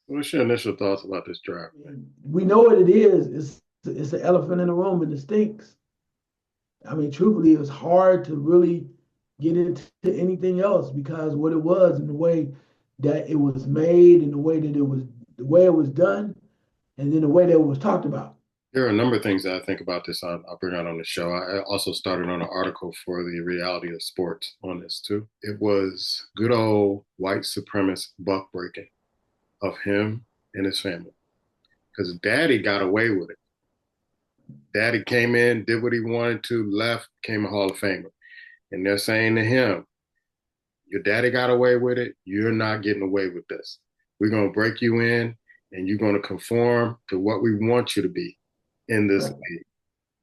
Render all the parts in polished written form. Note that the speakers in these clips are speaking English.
What's your initial thoughts about this draft, man? We know what it is. It's an elephant in the room and it stinks. I mean, truthfully, it was hard to really get into anything else because what it was and the way that it was made and the way it was done and then the way that it was talked about. There are a number of things that I think about this. I'll bring out on the show. I also started on an article for the reality of sports on this too. It was good old white supremacist buck breaking of him and his family because daddy got away with it. Daddy came in, did what he wanted to, left, became a Hall of Famer. And they're saying to him, your daddy got away with it. You're not getting away with this. We're going to break you in and you're going to conform to what we want you to be in this Right. league.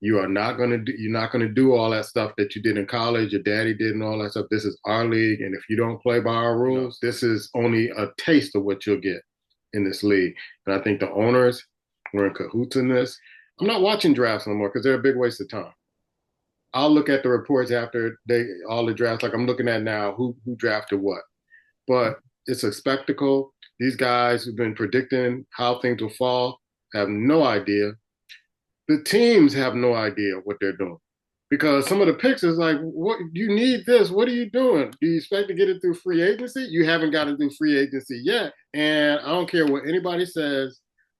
You are not going to do, you're not going to do all that stuff that you did in college, your daddy did and all that stuff. This is our league. And if you don't play by our rules, this is only a taste of what you'll get in this league. And I think the owners were in cahoots in this. I'm not watching drafts no more because they're a big waste of time. I'll look at the reports after they all the drafts, like I'm looking at now, who drafted what. But it's a spectacle. These guys who've been predicting how things will fall have no idea. The teams have no idea what they're doing because some of the picks is like, what you need this? What are you doing? Do you expect to get it through free agency? You haven't got it through free agency yet, and I don't care what anybody says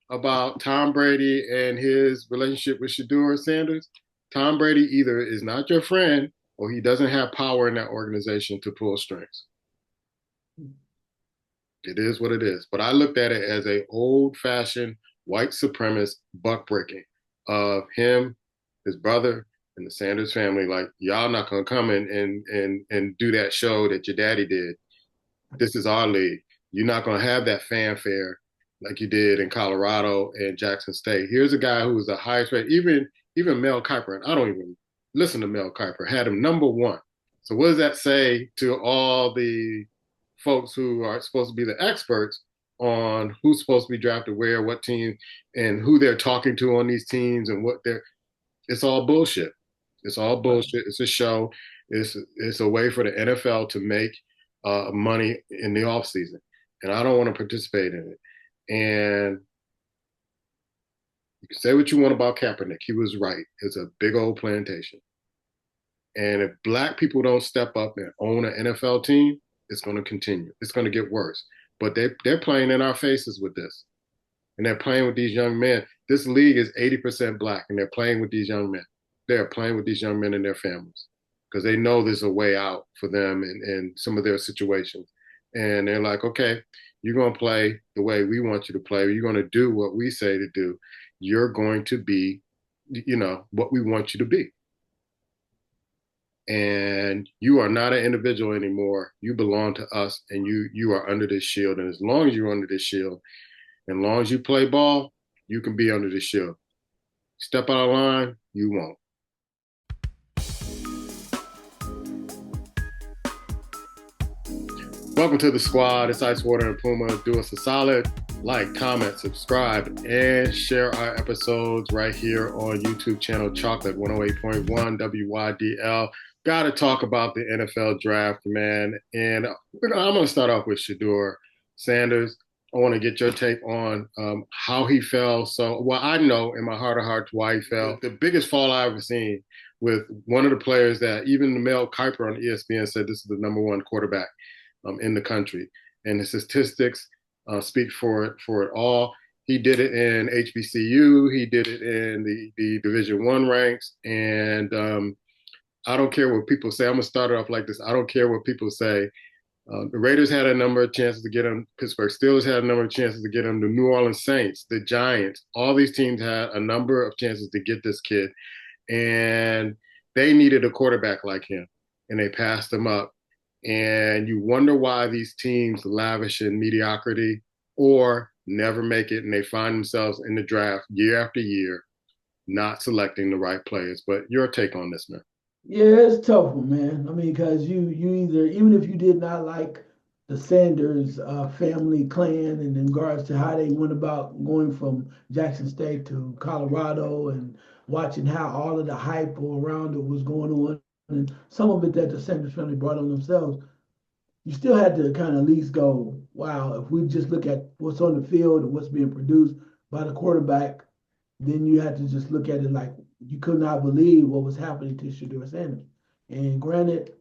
about Tom Brady and his relationship with Shedeur Sanders. Tom Brady either is not your friend or he doesn't have power in that organization to pull strings. It is what it is. But I looked at it as a old fashioned white supremacist buck breaking of him, his brother, and the Sanders family. Like y'all not gonna come in and do that show that your daddy did. This is our league. You're not gonna have that fanfare like you did in Colorado and Jackson State. Here's a guy who was the highest rated, even Mel Kiper, and I don't even listen to Mel Kiper, had him number one. So what does that say to all the folks who are supposed to be the experts on who's supposed to be drafted where, what team, and who they're talking to on these teams and what they're it's all bullshit. It's all Right. bullshit. It's a show. It's a way for the NFL to make money in the off season, and I don't want to participate in it. And you can say what you want about Kaepernick. He was right. It's a big old plantation. And if black people don't step up and own an NFL team, it's going to continue. It's going to get worse. But they're playing in our faces with this, and they're playing with these young men. This league is 80% black, and they're playing with these young men. They're playing with these young men and their families because they know there's a way out for them in some of their situations. And they're like, okay, you're going to play the way we want you to play. You're going to do what we say to do. You're going to be, what we want you to be. And you are not an individual anymore. You belong to us, and you are under this shield. And as long as you're under this shield, and as long as you play ball, you can be under the shield. Step out of line, you won't. Welcome to the squad. It's Icewater and Puma. Do us a solid, like, comment, subscribe, and share our episodes right here on YouTube channel Chocolate 108.1 WYDL. Got to talk about the NFL draft, man. And I'm going to start off with Shedeur Sanders. I want to get your take on how he fell. So, well, I know in my heart of hearts why he fell. The biggest fall I've ever seen with one of the players that even Mel Kiper on ESPN said this is the number one quarterback in the country, and the statistics speak for it all. He did it in HBCU. He did it in the Division One ranks, and I don't care what people say. I'm gonna start it off like this. I don't care what people say. The Raiders had a number of chances to get him. Pittsburgh Steelers had a number of chances to get him. The New Orleans Saints, the Giants, all these teams had a number of chances to get this kid, and they needed a quarterback like him, and they passed him up. And you wonder why these teams lavish in mediocrity or never make it, and they find themselves in the draft year after year, not selecting the right players. But your take on this, man? Yeah, it's tough one, man. I mean, because you either even if you did not like the Sanders family clan and in regards to how they went about going from Jackson State to Colorado and watching how all of the hype around it was going on and some of it that the Sanders family brought on themselves. you still had to kind of at least go, wow, if we just look at what's on the field and what's being produced by the quarterback, then you had to just look at it like you could not believe what was happening to Shedeur Sanders. And granted,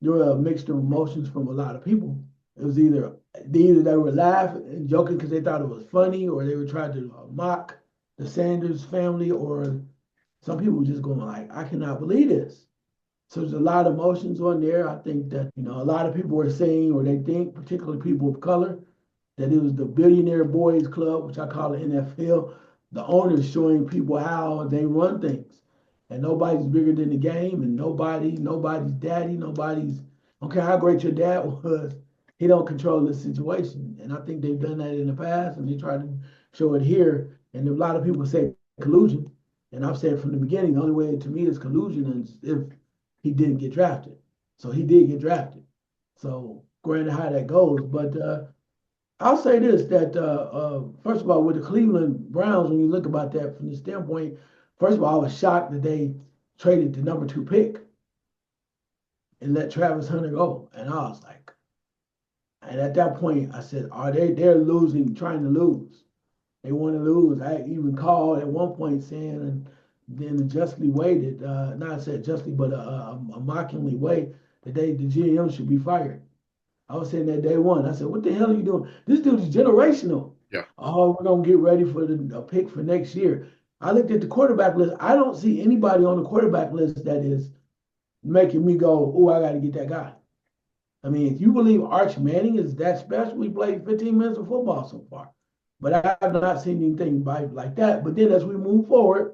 there were a mixture of emotions from a lot of people. It was either they were laughing and joking because they thought it was funny, or they were trying to mock the Sanders family, or some people were just going like, I cannot believe this. So there's a lot of emotions on there. I think that, a lot of people are saying, or they think, particularly people of color, that it was the Billionaire Boys Club, which I call the NFL, the owners showing people how they run things. And nobody's bigger than the game, and nobody's daddy, nobody's, I don't care how great your dad was, he don't control the situation. And I think they've done that in the past, and they try to show it here. And a lot of people say collusion. And I've said from the beginning, the only way to me is collusion is if he didn't get drafted. So he did get drafted. So granted how that goes, but I'll say this that first of all, with the Cleveland Browns, when you look about that from the standpoint, first of all, I was shocked that they traded the number 2 pick and let Travis Hunter go, and I was like, and at that point, I said, are they're losing, trying to lose? They want to lose. I even called at one point saying, and then justly waited, not said justly, but a mockingly way that the GM should be fired. I was saying that day one. I said, what the hell are you doing? This dude is generational. Yeah. Oh, we're going to get ready for the pick for next year. I looked at the quarterback list. I don't see anybody on the quarterback list that is making me go, oh, I got to get that guy. I mean, if you believe Arch Manning is that special, he played 15 minutes of football so far. But I've not seen anything like that. But then as we move forward,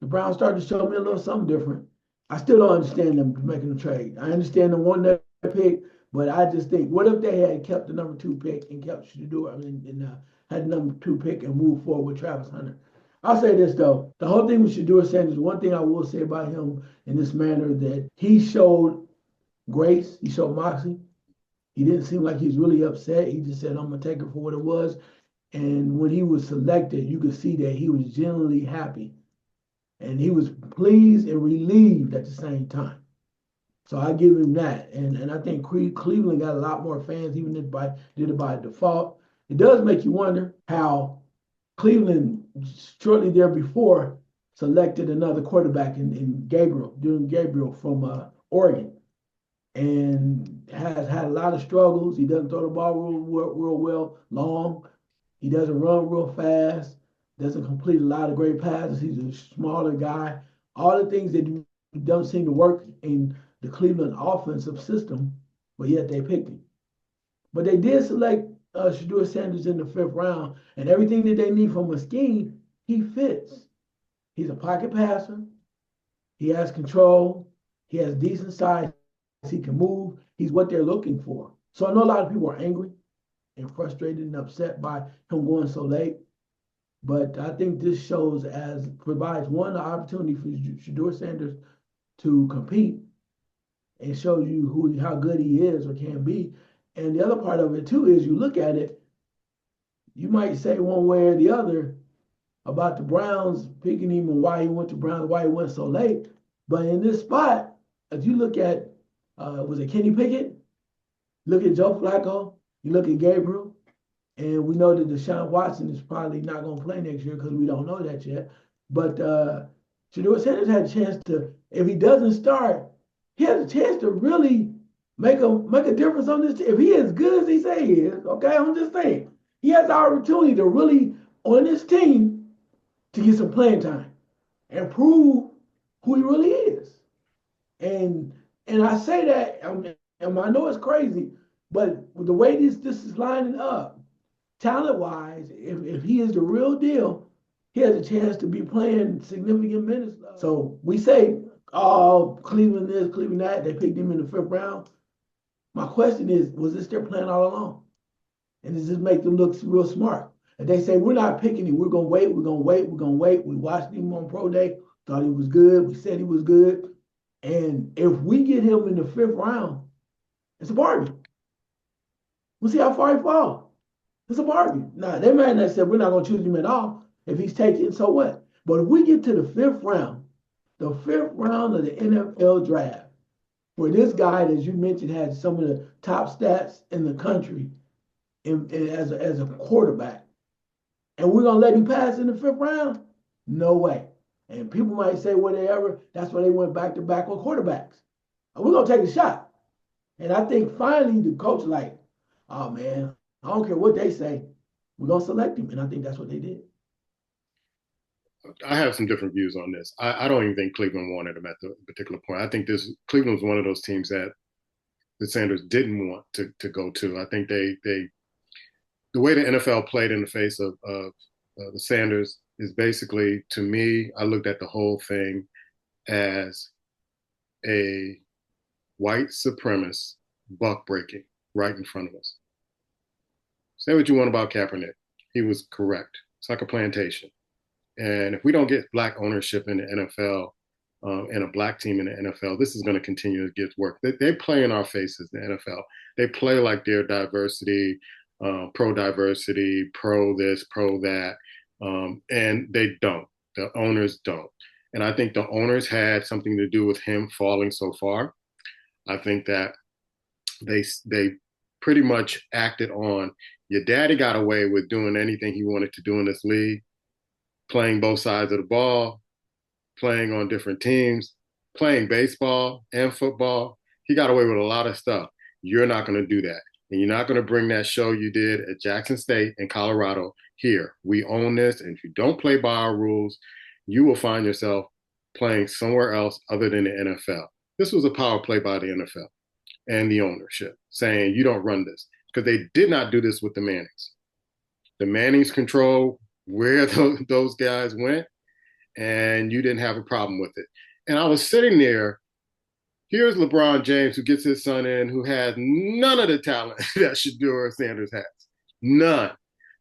the Browns started to show me a little something different. I still don't understand them making a trade. I understand them wanting that pick, but I just think, what if they had kept the number 2 pick and kept Shedeur, and had the number 2 pick and moved forward with Travis Hunter? I'll say this though, the whole thing with Shedeur Sanders, one thing I will say about him in this manner, that he showed grace, he showed moxie. He didn't seem like he's really upset. He just said, I'm gonna take it for what it was. And when he was selected, you could see that he was genuinely happy. And he was pleased and relieved at the same time. So I give him that. And I think Cleveland got a lot more fans, even if did it by default. It does make you wonder how Cleveland, shortly there before, selected another quarterback in Gabriel from Oregon, and has had a lot of struggles. He doesn't throw the ball real well long. He doesn't run real fast, doesn't complete a lot of great passes. He's a smaller guy. All the things that don't seem to work in the Cleveland offensive system, but yet they picked him. But they did select Shedeur Sanders in the 5th round, and everything that they need from a scheme, he fits. He's a pocket passer. He has control. He has decent size. He can move. He's what they're looking for. So I know a lot of people are angry and frustrated and upset by him going so late. But I think this provides one, the opportunity for Shedeur Sanders to compete and show you how good he is or can be. And the other part of it too is you look at it, you might say one way or the other about the Browns picking him and why he went to Browns, why he went so late. But in this spot, if you look at, was it Kenny Pickett? Look at Joe Flacco. You look at Gabriel. And we know that Deshaun Watson is probably not going to play next year because we don't know that yet. But Shedeur Sanders had a chance to, if he doesn't start, he has a chance to really make a difference on this team. If he is good as he say he is, okay, I'm just saying, he has the opportunity to really, on this team, to get some playing time and prove who he really is. And I say that, and I know it's crazy, but with the way this is lining up, talent-wise, if he is the real deal, he has a chance to be playing significant minutes. So we say, oh, Cleveland this, Cleveland that. They picked him in the 5th round. My question is, was this their plan all along? And does this make them look real smart? And they say, we're not picking him. We're going to wait. We're going to wait. We're going to wait. We watched him on Pro Day. Thought he was good. We said he was good. And if we get him in the 5th round, it's a bargain. We'll see how far he falls. It's a bargain. Now, they might not say we're not going to choose him at all. If he's taken, so what? But if we get to the 5th round, the 5th round of the NFL draft, for this guy, as you mentioned, had some of the top stats in the country as a quarterback, and we're gonna let him pass in the fifth round? No way. And people might say whatever. That's why they went back to back with quarterbacks. We're gonna take a shot. And I think finally the coach like, oh man, I don't care what they say, we're gonna select him. And I think that's what they did. I have some different views on this. I don't even think Cleveland wanted him at the particular point. I think this Cleveland was one of those teams that the Sanders didn't want to go to. I think they the way the NFL played in the face of the Sanders is basically, to me, I looked at the whole thing as a white supremacist buck breaking right in front of us. Say what you want about Kaepernick. He was correct. It's like a plantation. And if we don't get black ownership in the NFL and a black team in the NFL, this is going to continue to get work. They play in our faces, the NFL. They play like they're diversity, pro diversity, pro this, pro that. And they don't. The owners don't. And I think the owners had something to do with him falling so far. I think that they pretty much acted on your daddy got away with doing anything he wanted to do in this league, playing both sides of the ball, playing on different teams, playing baseball and football. He got away with a lot of stuff. You're not going to do that. And you're not going to bring that show you did at Jackson State in Colorado here. We own this. And if you don't play by our rules, you will find yourself playing somewhere else other than the NFL. This was a power play by the NFL and the ownership saying, you don't run this. Because they did not do this with the Mannings. The Mannings control where those guys went, and you didn't have a problem with it. And I was sitting there. Here's LeBron James, who gets his son in, who has none of the talent that Shedeur Sanders has. None.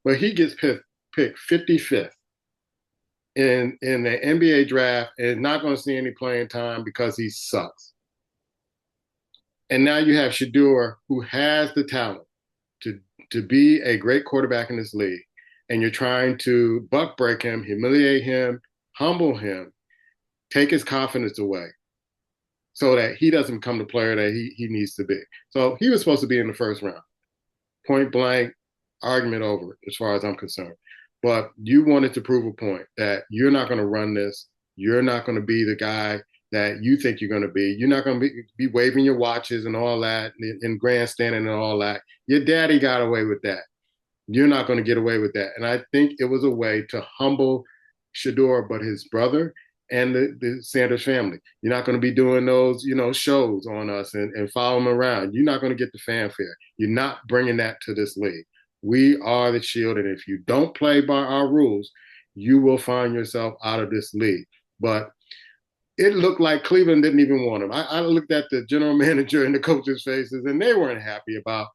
But he gets picked 55th in the NBA draft and is not going to see any playing time because he sucks. And now you have Shedeur, who has the talent to be a great quarterback in this league. And you're trying to buck break him, humiliate him, humble him, take his confidence away so that he doesn't become the player that he needs to be. So he was supposed to be in the first round. Point blank, argument over, as far as I'm concerned. But you wanted to prove a point that you're not going to run this. You're not going to be the guy that you think you're going to be. You're not going to be waving your watches and all that and grandstanding and all that. Your daddy got away with that. You're not going to get away with that. And I think it was a way to humble Shedeur, but his brother and the Sanders family. You're not going to be doing those, shows on us and follow them around. You're not going to get the fanfare. You're not bringing that to this league. We are the shield. And if you don't play by our rules, you will find yourself out of this league. But it looked like Cleveland didn't even want him. I looked at the general manager and the coaches' faces, and they weren't happy about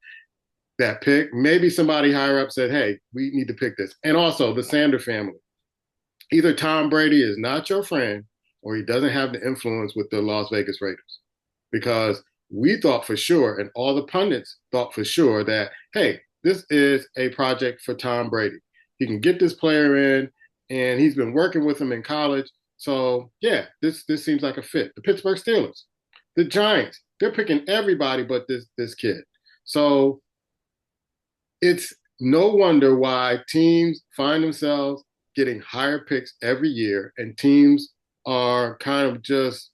that pick. Maybe somebody higher up said, hey, we need to pick this. And also the Sanders family. Either Tom Brady is not your friend or he doesn't have the influence with the Las Vegas Raiders. Because we thought for sure, and all the pundits thought for sure that, hey, this is a project for Tom Brady. He can get this player in, and he's been working with him in college. So, yeah, this seems like a fit. The Pittsburgh Steelers, the Giants, they're picking everybody but this kid. So it's no wonder why teams find themselves getting higher picks every year, and teams are kind of just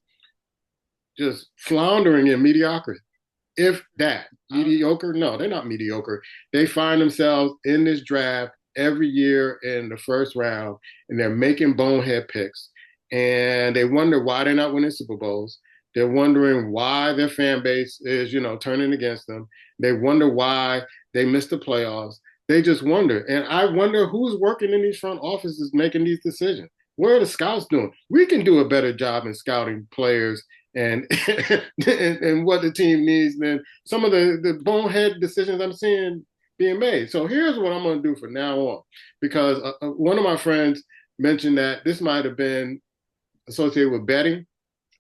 floundering in mediocrity. If that. Mediocre? No, they're not mediocre. They find themselves in this draft every year in the first round, and they're making bonehead picks. And they wonder why they're not winning Super Bowls. They're wondering why their fan base is, turning against them. They wonder why they missed the playoffs. They just wonder. And I wonder who's working in these front offices making these decisions. What are the scouts doing? We can do a better job in scouting players and and what the team needs than some of the bonehead decisions I'm seeing being made. So here's what I'm going to do from now on. Because one of my friends mentioned that this might have been associated with betting,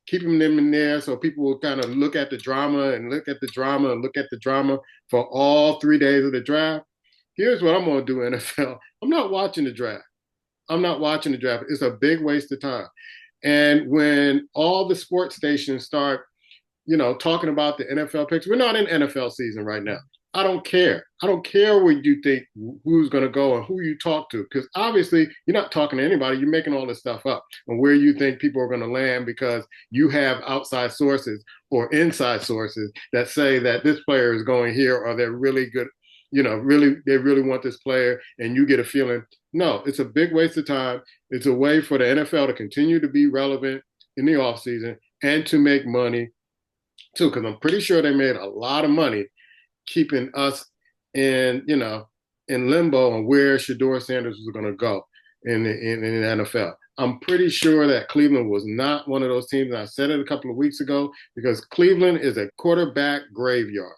keeping them in there so people will kind of look at the drama and look at the drama and look at the drama for all 3 days of the draft. Here's what I'm going to do, NFL. I'm not watching the draft. I'm not watching the draft. It's a big waste of time. And when all the sports stations start talking about the NFL picks. We're not in NFL season right now. I don't care. I don't care where you think who's going to go and who you talk to, because obviously you're not talking to anybody. You're making all this stuff up and where you think people are going to land because you have outside sources or inside sources that say that this player is going here or they're really good. Really, they really want this player, and you get a feeling. No, it's a big waste of time. It's a way for the NFL to continue to be relevant in the offseason and to make money too, because I'm pretty sure they made a lot of money keeping us in limbo on where Shedeur Sanders was going to go in the NFL. I'm pretty sure that Cleveland was not one of those teams, and I said it a couple of weeks ago, because Cleveland is a quarterback graveyard.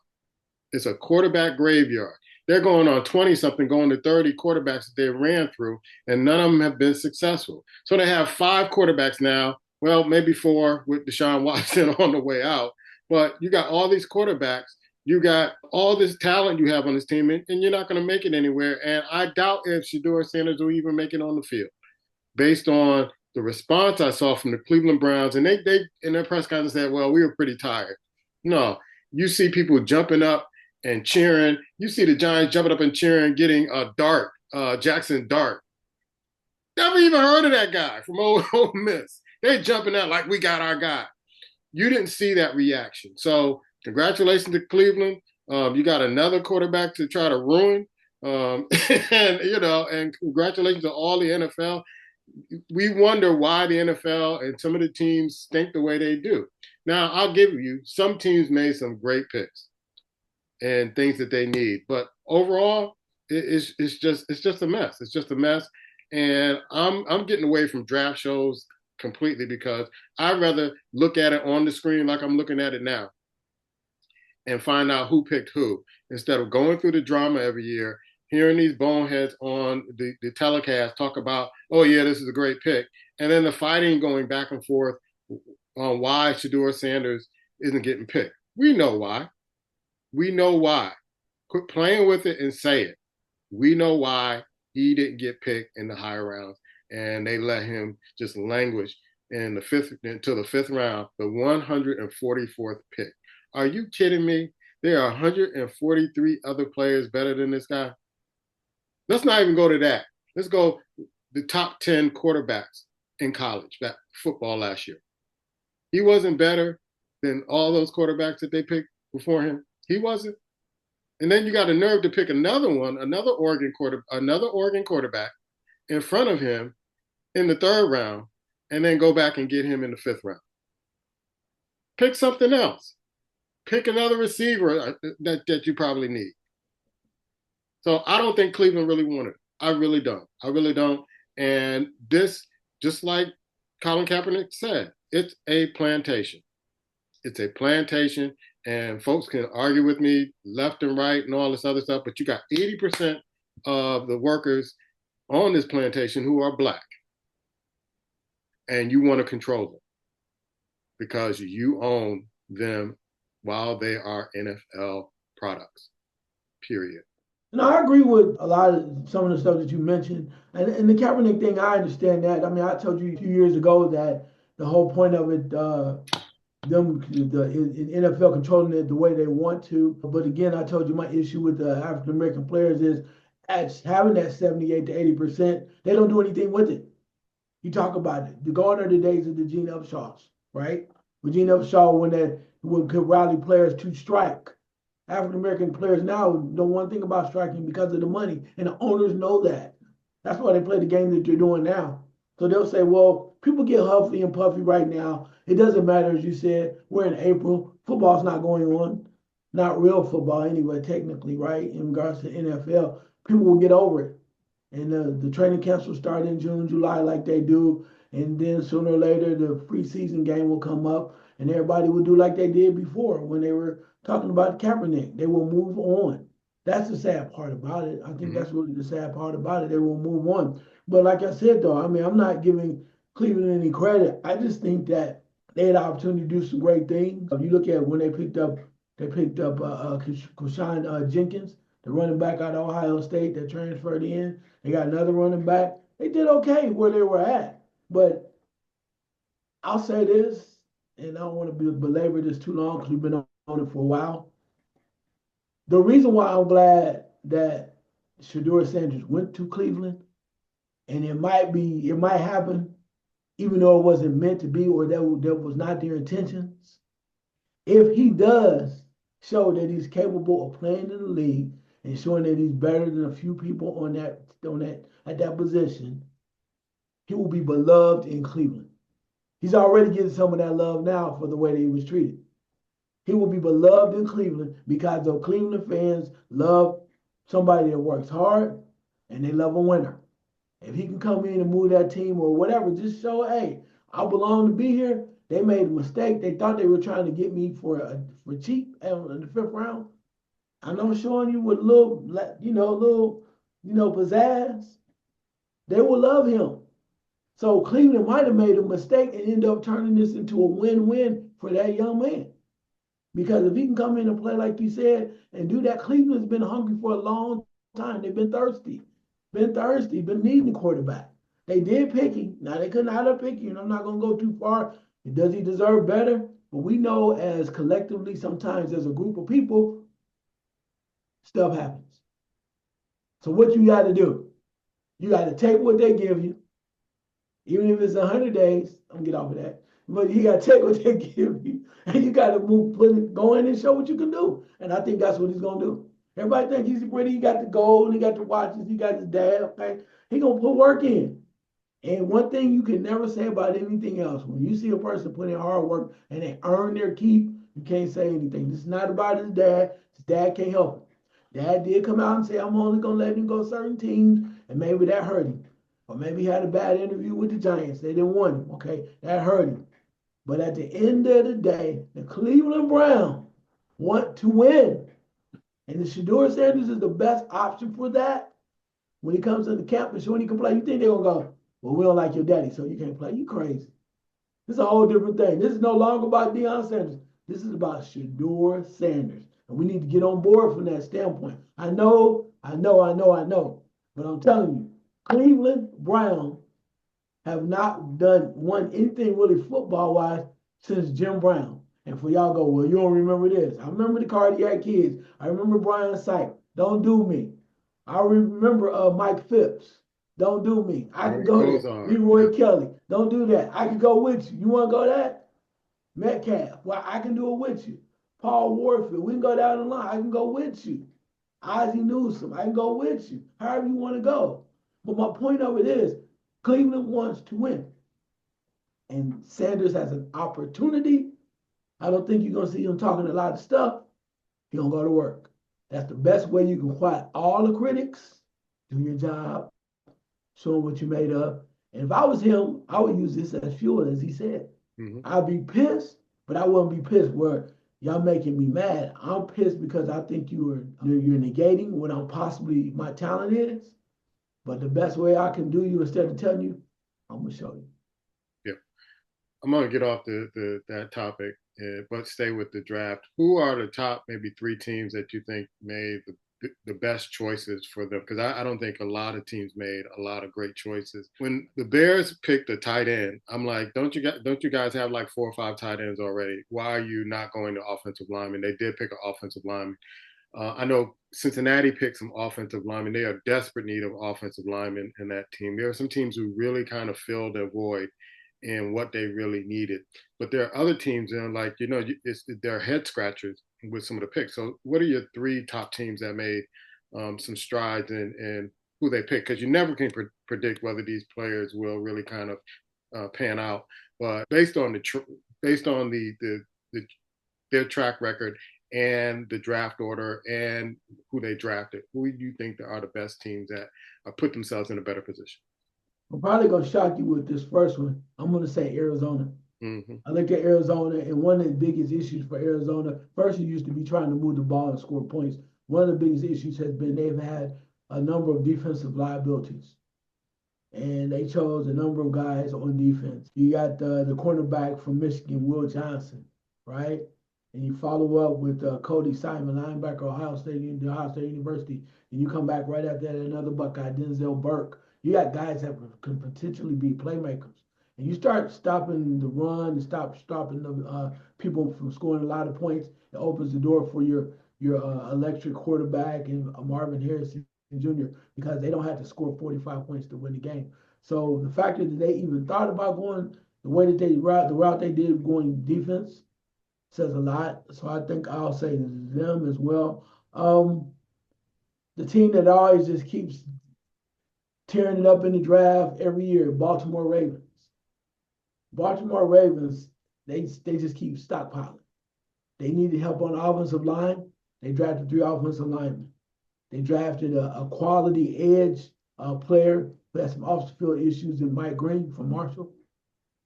It's a quarterback graveyard. They're going on 20 something, going to 30 quarterbacks that they ran through, and none of them have been successful. So they have 5 quarterbacks now. Well, maybe 4 with Deshaun Watson on the way out. But you got all these quarterbacks. You got all this talent you have on this team, and you're not going to make it anywhere. And I doubt if Shedeur Sanders will even make it on the field, based on the response I saw from the Cleveland Browns. And they in their press conference said, well, we were pretty tired. No, you see people jumping up and cheering. You see the Giants jumping up and cheering, getting a Dart, Jackson Dart. Never even heard of that guy from Ole Miss. They're jumping out like we got our guy. You didn't see that reaction. So congratulations to Cleveland. You got another quarterback to try to ruin. And congratulations to all the NFL. We wonder why the NFL and some of the teams stink the way they do. Now, I'll give you, some teams made some great picks and things that they need, but overall, it's just a mess. It's just a mess, and I'm getting away from draft shows completely, because I'd rather look at it on the screen like I'm looking at it now and find out who picked who, instead of going through the drama every year, hearing these boneheads on the telecast talk about, oh yeah, this is a great pick, and then the fighting going back and forth on why Shedeur Sanders isn't getting picked. We know why. We know why. Quit playing with it and say it. We know why he didn't get picked in the higher rounds, and they let him just languish in the fifth round, the 144th pick. Are you kidding me? There are 143 other players better than this guy. Let's not even go to that. Let's go the top 10 quarterbacks in college, that football last year. He wasn't better than all those quarterbacks that they picked before him. He wasn't. And then you got a nerve to pick another one, another Oregon quarterback in front of him in the 3rd round, and then go back and get him in the 5th round. Pick something else. Pick another receiver that you probably need. So I don't think Cleveland really wanted it. I really don't. I really don't. And this, just like Colin Kaepernick said, it's a plantation. It's a plantation, and folks can argue with me left and right and all this other stuff, but you got 80% of the workers on this plantation who are Black, and you want to control them because you own them while they are NFL products, period. And I agree with a lot of some of the stuff that you mentioned. And the Kaepernick thing, I understand that. I mean, I told you a few years ago that the whole point of it, in NFL controlling it the way they want to. But again, I told you my issue with the African American players is at having that 78 to 80%, they don't do anything with it. You talk about it. The gone are the days of the Gene Upshaws, right? When Gene Upshaw, could rally players to strike. African American players now know one thing about striking because of the money, and the owners know that. That's why they play the game that they're doing now. So they'll say, well, people get huffy and puffy right now. It doesn't matter, as you said, we're in April. Football's not going on. Not real football anyway, technically, right? In regards to NFL, people will get over it. And the training camps will start in June, July, like they do. And then sooner or later, the preseason game will come up, and everybody will do like they did before when they were talking about Kaepernick. They will move on. That's the sad part about it. I think that's really the sad part about it. They will move on. But like I said, though, I mean, I'm not giving Cleveland any credit. I just think that they had the opportunity to do some great things. If you look at when they picked up Kushan Jenkins, the running back out of Ohio State that transferred in. They got another running back. They did okay where they were at. But I'll say this, and I don't want to belabor this too long because we've been on it for a while. The reason why I'm glad that Shedeur Sanders went to Cleveland, and it might happen, even though it wasn't meant to be, or that was not their intentions. If he does show that he's capable of playing in the league and showing that he's better than a few people on that at that position, he will be beloved in Cleveland. He's already getting some of that love now for the way that he was treated. He will be beloved in Cleveland because the Cleveland fans love somebody that works hard and they love a winner. If he can come in and move that team or whatever, just show, hey, I belong to be here. They made a mistake. They thought they were trying to get me for cheap in the fifth round. And I'm showing you with little pizzazz. They will love him. So Cleveland might have made a mistake and end up turning this into a win-win for that young man. Because if he can come in and play like you said and do that, Cleveland's been hungry for a long time. They've been thirsty, been needing a quarterback. They did pick him. Now they couldn't have picked him. I'm not gonna go too far. Does he deserve better? But we know as collectively, sometimes as a group of people, stuff happens. So what you got to do? You got to take what they give you, even if it's 100 days. I'm gonna get off of that. But you got to take what they give you, and you got to go in and show what you can do. And I think that's what he's gonna do. Everybody think he's pretty. He got the gold, he got the watches, he got his dad. Okay, he gonna put work in. And one thing you can never say about anything else, when you see a person put in hard work and they earn their keep, you can't say anything. This is not about his dad. His dad can't help him. Dad did come out and say, I'm only gonna let him go certain teams, and maybe that hurt him. Or maybe he had a bad interview with the Giants. They didn't want him. Okay, that hurt him. But at the end of the day, the Cleveland Browns want to win. And the Shedeur Sanders is the best option for that. When he comes into camp and showing he can play, you think they're going to go, well, we don't like your daddy, so you can't play. You crazy. This is a whole different thing. This is no longer about Deion Sanders. This is about Shedeur Sanders. And we need to get on board from that standpoint. I know. But I'm telling you, Cleveland Browns have not won anything really football-wise since Jim Brown. And for y'all go, well, you don't remember this. I remember the Cardiac Kids. I remember Brian Sipe. Don't do me. I remember Mike Phipps. Don't do me. I can go there. Leroy Kelly. Don't do that. I can go with you. You want to go that? Metcalf. Well, I can do it with you. Paul Warfield. We can go down the line. I can go with you. Ozzie Newsome. I can go with you. However you want to go. But my point of it is, Cleveland wants to win. And Sanders has an opportunity. I don't think you're going to see him talking a lot of stuff. He's going to go to work. That's the best way you can quiet all the critics. Do your job. Show them what you made of. And if I was him, I would use this as fuel, as he said. Mm-hmm. I'd be pissed, but I wouldn't be pissed where y'all making me mad. I'm pissed because I think you're negating what my talent is. But the best way I can do you, instead of telling you, I'm gonna show you. Yeah, I'm gonna get off that topic, but stay with the draft. Who are the top maybe 3 teams that you think made the best choices for them? Because I don't think a lot of teams made a lot of great choices. When the Bears picked a tight end, I'm like, don't you guys have like 4 or 5 tight ends already? Why are you not going to offensive linemen? They did pick an offensive lineman. I know Cincinnati picked some offensive linemen. They are desperate need of offensive linemen in that team. There are some teams who really kind of filled their void in what they really needed. But there are other teams that are like, they're head scratchers with some of the picks. So what are your 3 top teams that made some strides in who they pick? Because you never can predict whether these players will really kind of pan out. But based on their track record and the draft order and who they drafted, who do you think are the best teams that put themselves in a better position? I'm probably going to shock you with this first one. I'm going to say Arizona. Mm-hmm. I look at Arizona, and one of the biggest issues for Arizona, first, it used to be trying to move the ball and score points. One of the biggest issues has been they've had a number of defensive liabilities. And they chose a number of guys on defense. You got the cornerback from Michigan, Will Johnson, right? And you follow up with Cody Simon, linebacker, Ohio State University, and you come back right after that, another Buckeye, Denzel Burke. You got guys that can potentially be playmakers. and you start stopping the run and stopping the people from scoring a lot of points, it opens the door for your electric quarterback and Marvin Harrison Jr. because they don't have to score 45 points to win the game. So the fact that they even thought about going the way that the route they did going defense says a lot. So I think I'll say them as well. The team that always just keeps tearing it up in the draft every year, Baltimore Ravens. Baltimore Ravens, they just keep stockpiling. They needed help on the offensive line. They drafted 3 offensive linemen. They drafted a quality edge player who had some off the field issues in Mike Green from Marshall.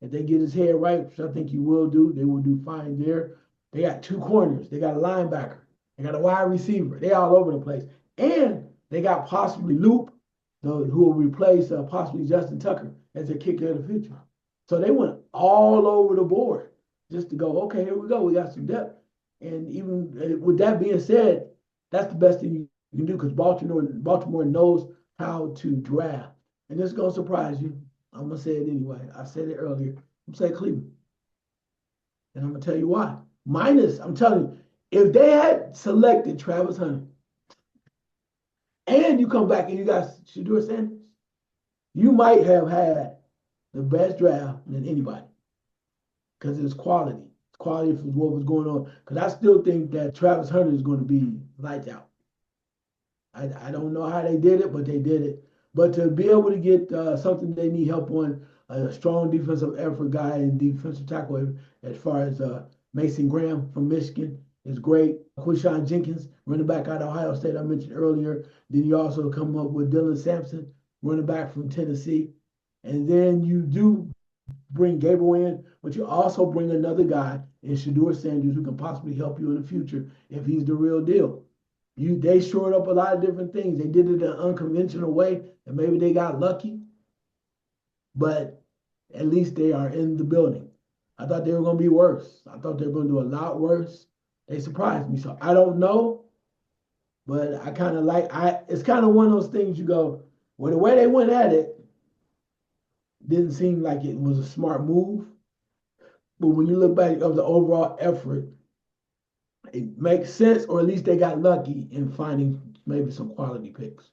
If they get his head right, which I think he will do, they will do fine there. They got 2 corners. They got a linebacker. They got a wide receiver. They all over the place. And they got possibly Loop, who will replace possibly Justin Tucker as their kicker of the future. So they went all over the board just to go, okay, here we go. We got some depth. And even with that being said, that's the best thing you can do because Baltimore knows how to draft. And this is going to surprise you. I'm going to say it anyway. I said it earlier. I'm saying Cleveland. And I'm going to tell you why. I'm telling you, if they had selected Travis Hunter and you come back and you got Shedeur Sanders, you might have had the best draft than anybody because it's quality. It's quality for what was going on. Because I still think that Travis Hunter is going to be lights out. I don't know how they did it, but they did it. But to be able to get something they need help on, a strong defensive effort guy and defensive tackle as far as Mason Graham from Michigan is great. Quishon Jenkins, running back out of Ohio State, I mentioned earlier. Then you also come up with Dylan Sampson, running back from Tennessee. And then you do bring Gabriel in, but you also bring another guy in Shedeur Sanders who can possibly help you in the future if he's the real deal. They shored up a lot of different things. They did it in an unconventional way, and maybe they got lucky, but at least they are in the building. I thought they were going to be worse. I thought they were going to do a lot worse. They surprised me. So I don't know, but I kind of it's kind of one of those things you go, well, the way they went at it didn't seem like it was a smart move. But when you look back of the overall effort, it makes sense, or at least they got lucky in finding maybe some quality picks.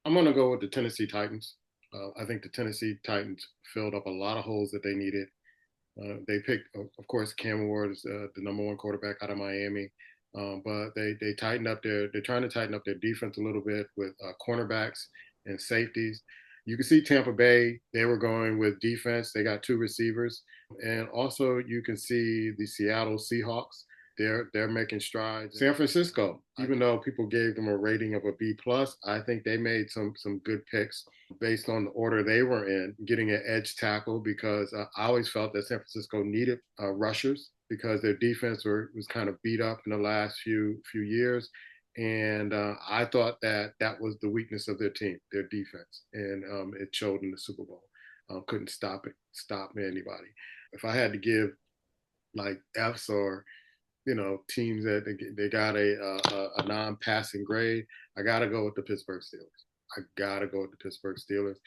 I'm going to go with the Tennessee Titans. I think the Tennessee Titans filled up a lot of holes that they needed. They picked, of course, Cam Ward is the #1 quarterback out of Miami. But they tightened up they're trying to tighten up their defense a little bit with cornerbacks and safeties. You can see Tampa Bay, they were going with defense. They got 2 receivers. And also you can see the Seattle Seahawks. They're making strides. San Francisco, even though people gave them a rating of a B plus, I think they made some good picks based on the order they were in, getting an edge tackle because I always felt that San Francisco needed rushers because their defense was kind of beat up in the last few years. And I thought that was the weakness of their team, their defense, and it showed in the Super Bowl. Couldn't stop anybody. If I had to give like Fs or teams that they got a non-passing grade, I gotta go with the Pittsburgh Steelers.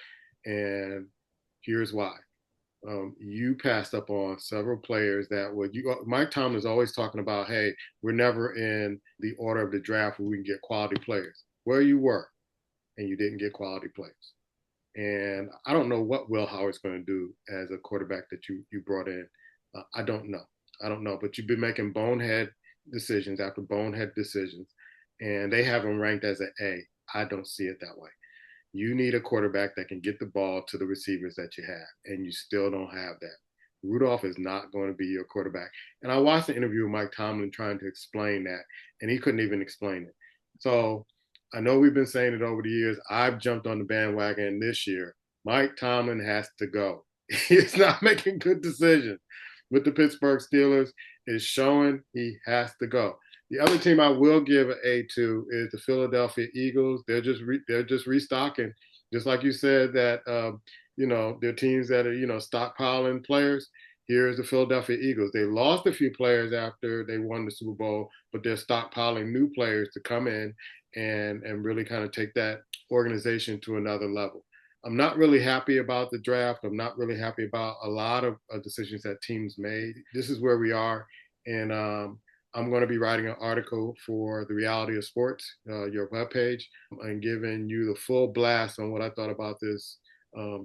And here's why. You passed up on several players that would Mike Tomlin is always talking about, hey, we're never in the order of the draft where we can get quality players. Well, you were, and you didn't get quality players. And I don't know what Will Howard's going to do as a quarterback that you brought in. I don't know, but you've been making bonehead decisions after bonehead decisions, and they have him ranked as an A. I don't see it that way. You need a quarterback that can get the ball to the receivers that you have, and you still don't have that. Rudolph is not going to be your quarterback. And I watched the interview with Mike Tomlin trying to explain that, and he couldn't even explain it. So I know we've been saying it over the years. I've jumped on the bandwagon this year. Mike Tomlin has to go. He's not making good decisions with the Pittsburgh Steelers. It's showing he has to go. The other team I will give an A to is the Philadelphia Eagles. They're just restocking, just like you said that they're teams that are stockpiling players. Here's the Philadelphia Eagles. They lost a few players after they won the Super Bowl, but they're stockpiling new players to come in and really kind of take that organization to another level. I'm not really happy about the draft. I'm not really happy about a lot of decisions that teams made. This is where we are, and I'm going to be writing an article for the Reality of Sports, your webpage, and giving you the full blast on what I thought about this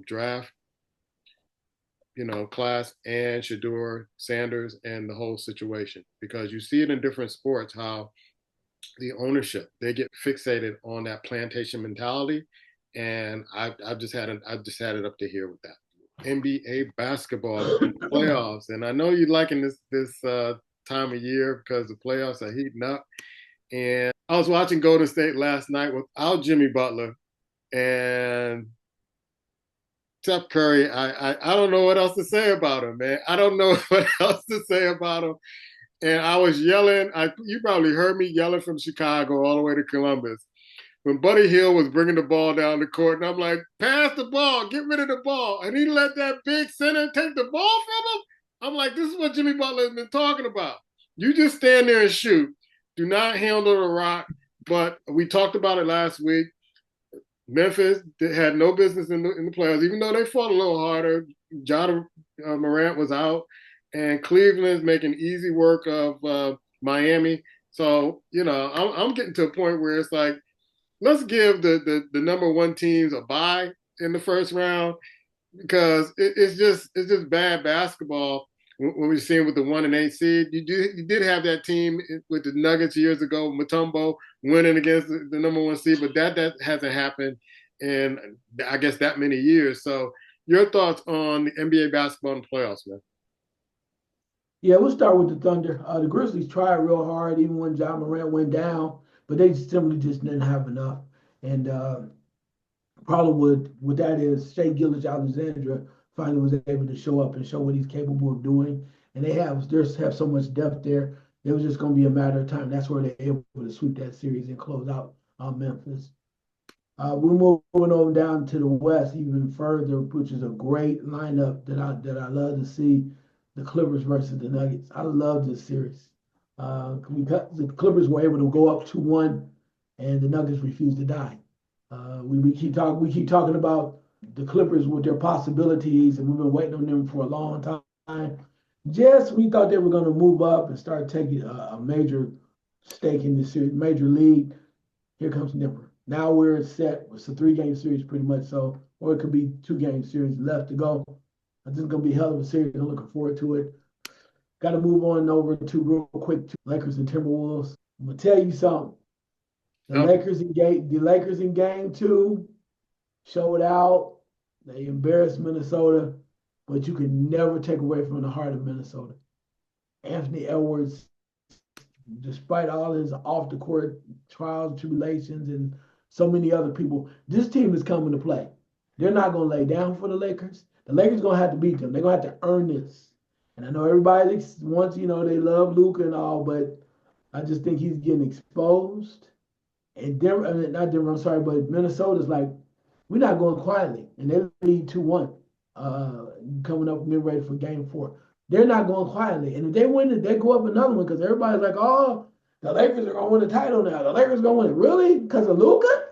draft, class and Shedeur Sanders and the whole situation, because you see it in different sports how the ownership they get fixated on that plantation mentality, and I've just had it up to here with that. NBA basketball playoffs, and I know you're liking this time of year because the playoffs are heating up. And I was watching Golden State last night without Jimmy Butler and Steph Curry. I don't know what else to say about him, man. I don't know what else to say about him. And I was yelling. You probably heard me yelling from Chicago all the way to Columbus when Buddy Hield was bringing the ball down the court, and I'm like, pass the ball, get rid of the ball, and he let that big center take the ball from him. I'm like, this is what Jimmy Butler has been talking about. You just stand there and shoot. Do not handle the rock. But we talked about it last week. Memphis had no business in the playoffs, even though they fought a little harder. John Morant was out, and Cleveland's making easy work of Miami. So I'm getting to a point where it's like, let's give the number one teams a bye in the first round, because it's just bad basketball. When we're seeing with the 1 and 8 seed, you did have that team with the Nuggets years ago, Mutombo winning against the number one seed, but that hasn't happened in, I guess, that many years. So, your thoughts on the NBA basketball and playoffs, man? Yeah, we'll start with the Thunder. The Grizzlies tried real hard, even when John Morant went down, but they simply just didn't have enough. And problem with that is Shea Gilgeous-Alexander finally was able to show up and show what he's capable of doing. And they have so much depth there. It was just going to be a matter of time. That's where they're able to sweep that series and close out Memphis. We're moving over down to the West even further, which is a great lineup that I love to see. The Clippers versus the Nuggets. I love this series. The Clippers were able to go up 2-1, and the Nuggets refused to die. We keep talking about the Clippers with their possibilities, and we've been waiting on them for a long time. Just we thought they were going to move up and start taking a major stake in this series, major lead. Here comes Denver. Now we're set. It's a 3-game series, pretty much so, or it could be 2-game series left to go. This is going to be a hell of a series. I'm looking forward to it. Got to move on over to real quick to Lakers and Timberwolves. I'm gonna tell you something. The Lakers in game 2 showed out. They embarrassed Minnesota, but you can never take away from the heart of Minnesota. Anthony Edwards, despite all his off the court trials and tribulations and so many other people, this team is coming to play. They're not going to lay down for the Lakers. The Lakers going to have to beat them. They're going to have to earn this. And I know everybody wants, they love Luka and all, but I just think he's getting exposed. And Denver, not Denver, I'm sorry, but Minnesota's like, we're not going quietly. And they lead 2-1, coming up mid ready for game 4. They're not going quietly. And if they win it, they go up another one because everybody's like, oh, the Lakers are going to win the title now. The Lakers are going to win it. Really? Because of Luka?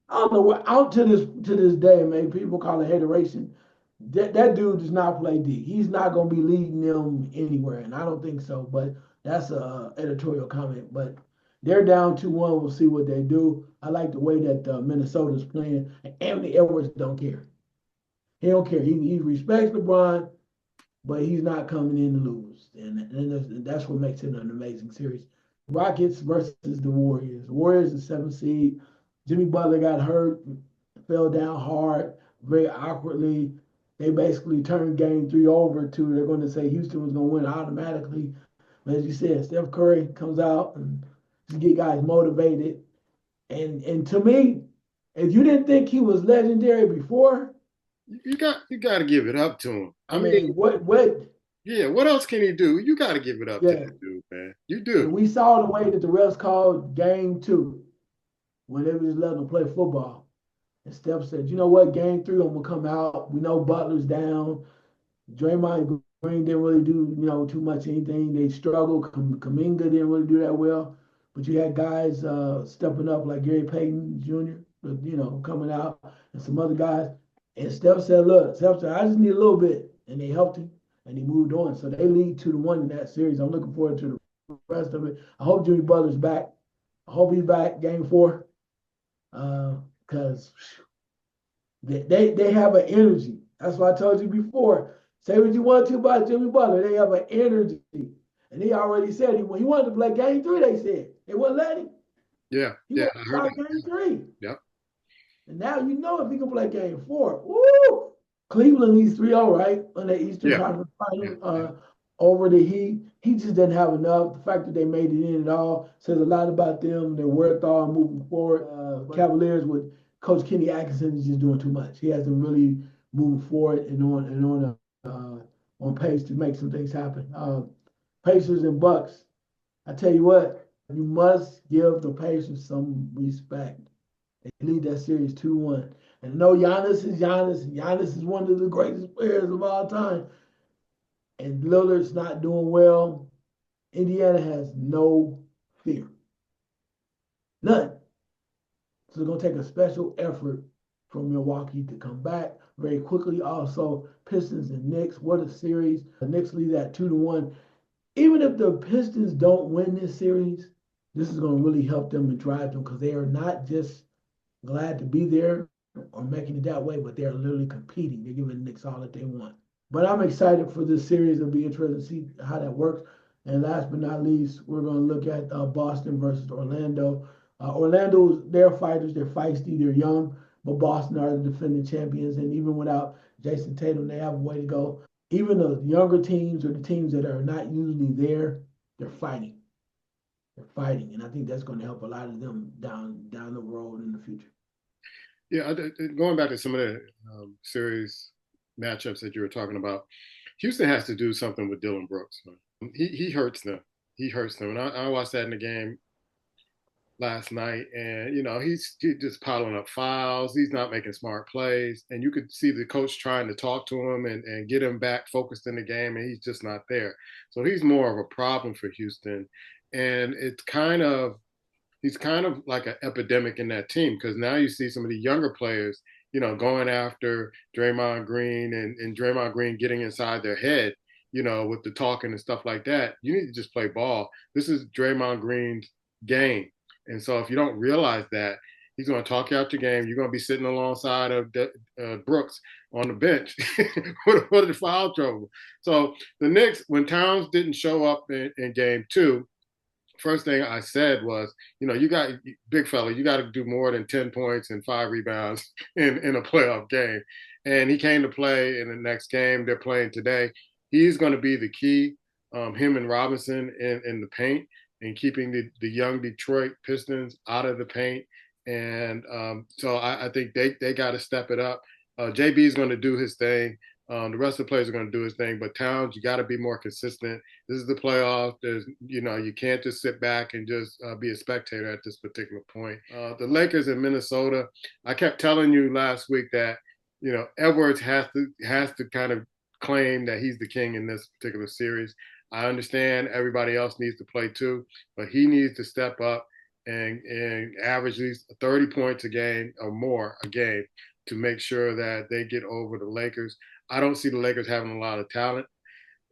I don't know what out to this day, man. People call it hateration. That dude does not play D. He's not going to be leading them anywhere, and I don't think so. But that's a editorial comment. But they're down 2-1. We'll see what they do. I like the way that Minnesota's playing. And Anthony Edwards don't care. He don't care. He respects LeBron, but he's not coming in to lose, and that's what makes it an amazing series. Rockets versus the Warriors. The Warriors is 7th seed. Jimmy Butler got hurt, fell down hard, very awkwardly. They basically turned game 3 over to they're going to say Houston was going to win automatically. But as you said, Steph Curry comes out and just get guys motivated. And to me, if you didn't think he was legendary before, you got to give it up to him. I mean, what? Yeah, what else can he do? You got to give it up to Yeah, that dude, man. You do. and we saw the way that the refs called game 2 when they were just letting them play football. And Steph said, you know what, game 3, I'm going to come out. We know Butler's down. Draymond Green didn't really do, too much anything. They struggled. Kaminga didn't really do that well. But you had guys stepping up like Gary Payton Jr., coming out, and some other guys. And Steph said, look, Steph said, I just need a little bit. And they helped him and he moved on. So they lead 2-1 in that series. I'm looking forward to the rest of it. I hope Jimmy Butler's back. I hope he's back game four. Because they have an energy. That's what I told you before. Say what you want to about Jimmy Butler. They have an energy. And he already said when he wanted to play game three, they said. They wouldn't let him. Yeah, He yeah, wanted I to heard start that. game three. Yep. And now you know if he can play game four. Woo! Cleveland leads 3-0, right? On the Eastern Yeah, Conference yeah, Final yeah. over the Heat. He just didn't have enough. The fact that they made it in at all says a lot about them, their wherewithal moving forward. Cavaliers with Coach Kenny Atkinson is just doing too much. He has to really move forward and on pace to make some things happen. Pacers and Bucks. I tell you what, you must give the Pacers some respect. They lead that series 2-1. And no, Giannis is Giannis. Giannis is one of the greatest players of all time. And Lillard's not doing well. Indiana has no fear. None. So it's going to take a special effort from Milwaukee to come back very quickly. Also, Pistons and Knicks. What a series. The Knicks lead that 2-1. Even if the Pistons don't win this series, this is going to really help them and drive them because they are not just glad to be there or making it that way, but they're literally competing. They're giving the Knicks all that they want. But I'm excited for this series. It'll be interesting to see how that works. And last but not least, we're going to look at Boston versus Orlando. Orlando's, they're fighters, they're feisty, they're young, but Boston are the defending champions. And even without Jason Tatum, they have a way to go. Even the younger teams or the teams that are not usually there, they're fighting. They're fighting. And I think that's going to help a lot of them down the road in the future. Yeah, going back to some of the series matchups that you were talking about, Houston has to do something with Dylan Brooks. Man. He hurts them. He hurts them. And I watched that in the game last night, and he's just piling up fouls. He's not making smart plays, and you could see the coach trying to talk to him and get him back focused in the game, and he's just not there. So he's more of a problem for Houston, and he's kind of like an epidemic in that team because now you see some of the younger players, going after Draymond Green and Draymond Green getting inside their head, with the talking and stuff like that. You need to just play ball. This is Draymond Green's game. And so if you don't realize that, he's going to talk you out your game. You're going to be sitting alongside of Brooks on the bench with the foul trouble. So the Knicks, when Towns didn't show up in game two, first thing I said was, you got big fella, you got to do more than 10 points and 5 rebounds in a playoff game. And he came to play in the next game they're playing today. He's going to be the key, him and Robinson in the paint and keeping the young Detroit Pistons out of the paint. And so I think they got to step it up. JB is going to do his thing. The rest of the players are going to do his thing, but Towns, you got to be more consistent. This is the playoff. You can't just sit back and just be a spectator at this particular point. The Lakers in Minnesota, I kept telling you last week that, Edwards has to kind of claim that he's the king in this particular series. I understand everybody else needs to play too, but he needs to step up and average at least 30 points a game or more a game to make sure that they get over the Lakers. I don't see the Lakers having a lot of talent.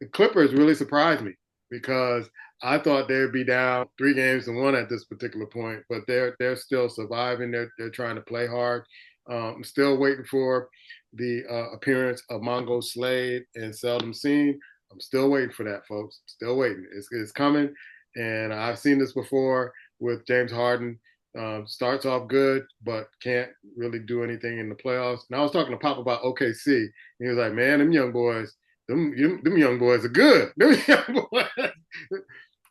The Clippers really surprised me because I thought they'd be down 3-1 at this particular point, but they're still surviving. They're trying to play hard. I'm still waiting for the appearance of Mongo Slade and Seldom Seen. I'm still waiting for that, folks. Still waiting. It's coming, and I've seen this before with James Harden. Starts off good, but can't really do anything in the playoffs. And I was talking to Pop about OKC, and he was like, "Man, them young boys, them young boys are good. Them young boys."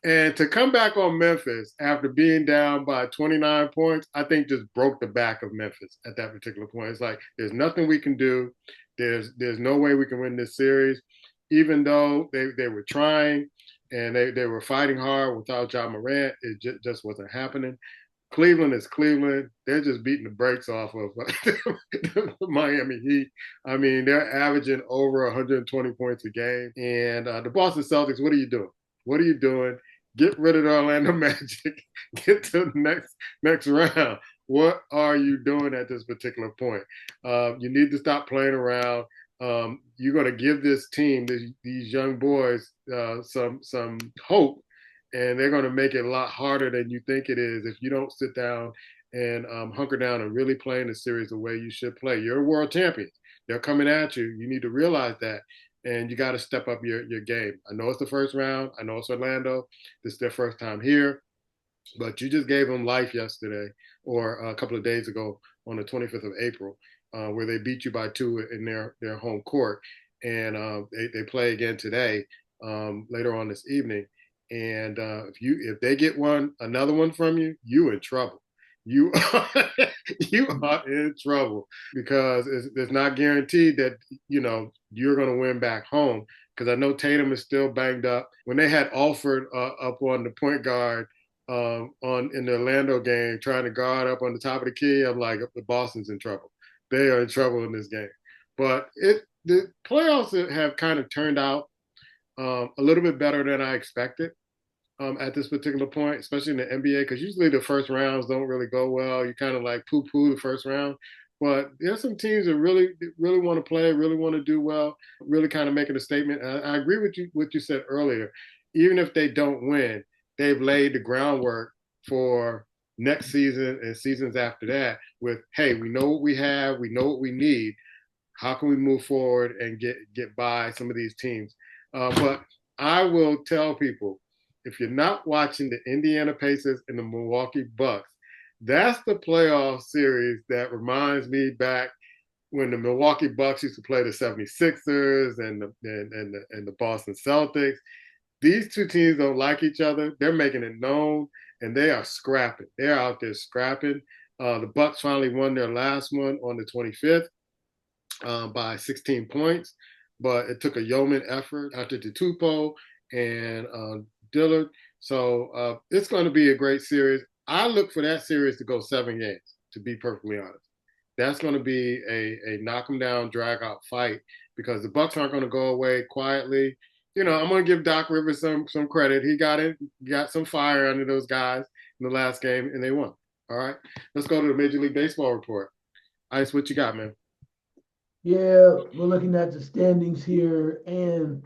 And to come back on Memphis after being down by 29 points, I think just broke the back of Memphis at that particular point. It's like there's nothing we can do. There's no way we can win this series, even though they were trying and they were fighting hard without Ja Morant. It just wasn't happening. Cleveland is Cleveland. They're just beating the brakes off of the Miami Heat. I mean, they're averaging over 120 points a game. And the Boston Celtics, what are you doing? What are you doing? Get rid of the Orlando Magic. Get to the next round. What are you doing at this particular point? You need to stop playing around. You're going to give this team, these young boys, some hope, and they're going to make it a lot harder than you think it is if you don't sit down and hunker down and really play in the series the way you should play. You're a world champion. They're coming at you. You need to realize that, and you got to step up your game. I know it's the first round. I know it's Orlando. This is their first time here, but you just gave them life yesterday or a couple of days ago on the 25th of April, where they beat you by 2 in their home court, and they play again today, later on this evening. And if they get another one from you, you in trouble. You you are in trouble because it's not guaranteed that you're going to win back home. Because I know Tatum is still banged up. When they had Alford up on the point guard on in the Orlando game, trying to guard up on the top of the key, I'm like, the Boston's in trouble. They are in trouble in this game. But the playoffs have kind of turned out a little bit better than I expected at this particular point, especially in the NBA, because usually the first rounds don't really go well. You kind of like poo-poo the first round. But there's some teams that really want to play, really want to do well, really kind of making a statement. I agree with you what you said earlier. Even if they don't win, they've laid the groundwork for next season and seasons after that with, hey, we know what we have, we know what we need. How can we move forward and get by some of these teams? But I will tell people, if you're not watching the Indiana Pacers and the Milwaukee Bucks, that's the playoff series that reminds me back when the Milwaukee Bucks used to play the 76ers and the Boston Celtics. These two teams don't like each other. They're making it known, and they are scrapping. They're out there scrapping. The Bucks finally won their last one on the 25th by 16 points, but it took a yeoman effort after Tupo and Dillard. So it's going to be a great series. I look for that series to go 7 games, to be perfectly honest. That's going to be a knock 'em down, drag out fight because the Bucks aren't going to go away quietly. I'm going to give Doc Rivers some credit. He got some fire under those guys in the last game, and they won. All right, let's go to the Major League Baseball report. Ice, what you got, man? Yeah, we're looking at the standings here, and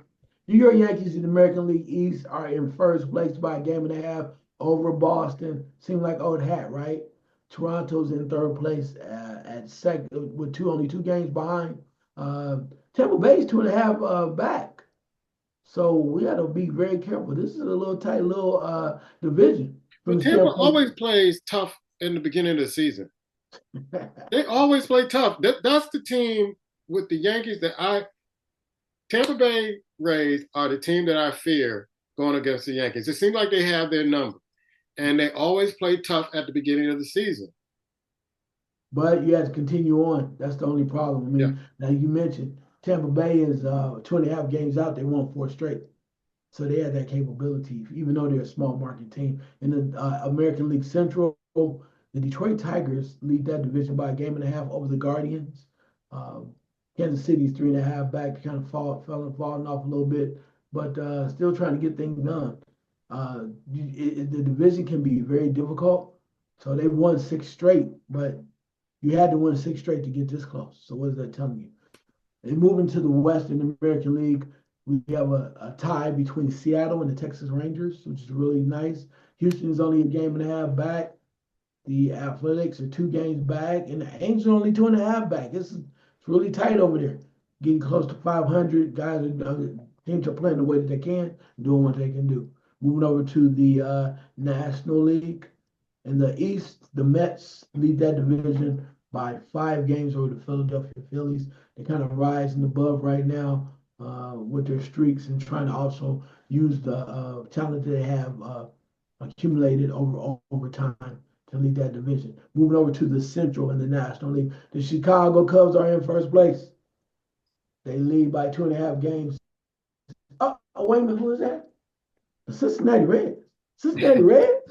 New York Yankees in the American League East are in first place by a game and a half over Boston. Seemed like old hat, right? Toronto's in third place at second with only 2 games behind. Uh, Tampa Bay's 2.5 back. So we got to be very careful. This is a little tight little division from But the Tampa standpoint. always plays tough in the beginning of the season. They always play tough. That's the team with the Yankees Tampa Bay Rays are the team that I fear going against the Yankees. It seems like they have their number, and they always play tough at the beginning of the season. But you have to continue on. That's the only problem. I Yeah. mean, now you mentioned Tampa Bay is 2.5 games out. They won 4 straight. So they have that capability, even though they're a small market team. In the American League Central, the Detroit Tigers lead that division by a game and a half over the Guardians. Um, Kansas City's 3.5 back, kind of falling off a little bit, but still trying to get things done. The division can be very difficult. So they've won 6 straight, but you had to win 6 straight to get this close. So what is that telling you? And moving to the Western American League, we have a tie between Seattle and the Texas Rangers, which is really nice. Houston is only a game and a half back. The Athletics are 2 games back, and the Angels are only 2.5 back. It's really tight over there. Getting close to 500. Guys, teams are playing the way that they can, doing what they can do. Moving over to the National League. In the East, the Mets lead that division by 5 games over the Philadelphia Phillies. They're kind of rising above right now with their streaks and trying to also use the talent that they have accumulated over time to lead that division. Moving over to the Central and the National League, the Chicago Cubs are in first place. They lead by 2.5 games. Oh, wait a minute, who is that? The Cincinnati Reds. Cincinnati Reds?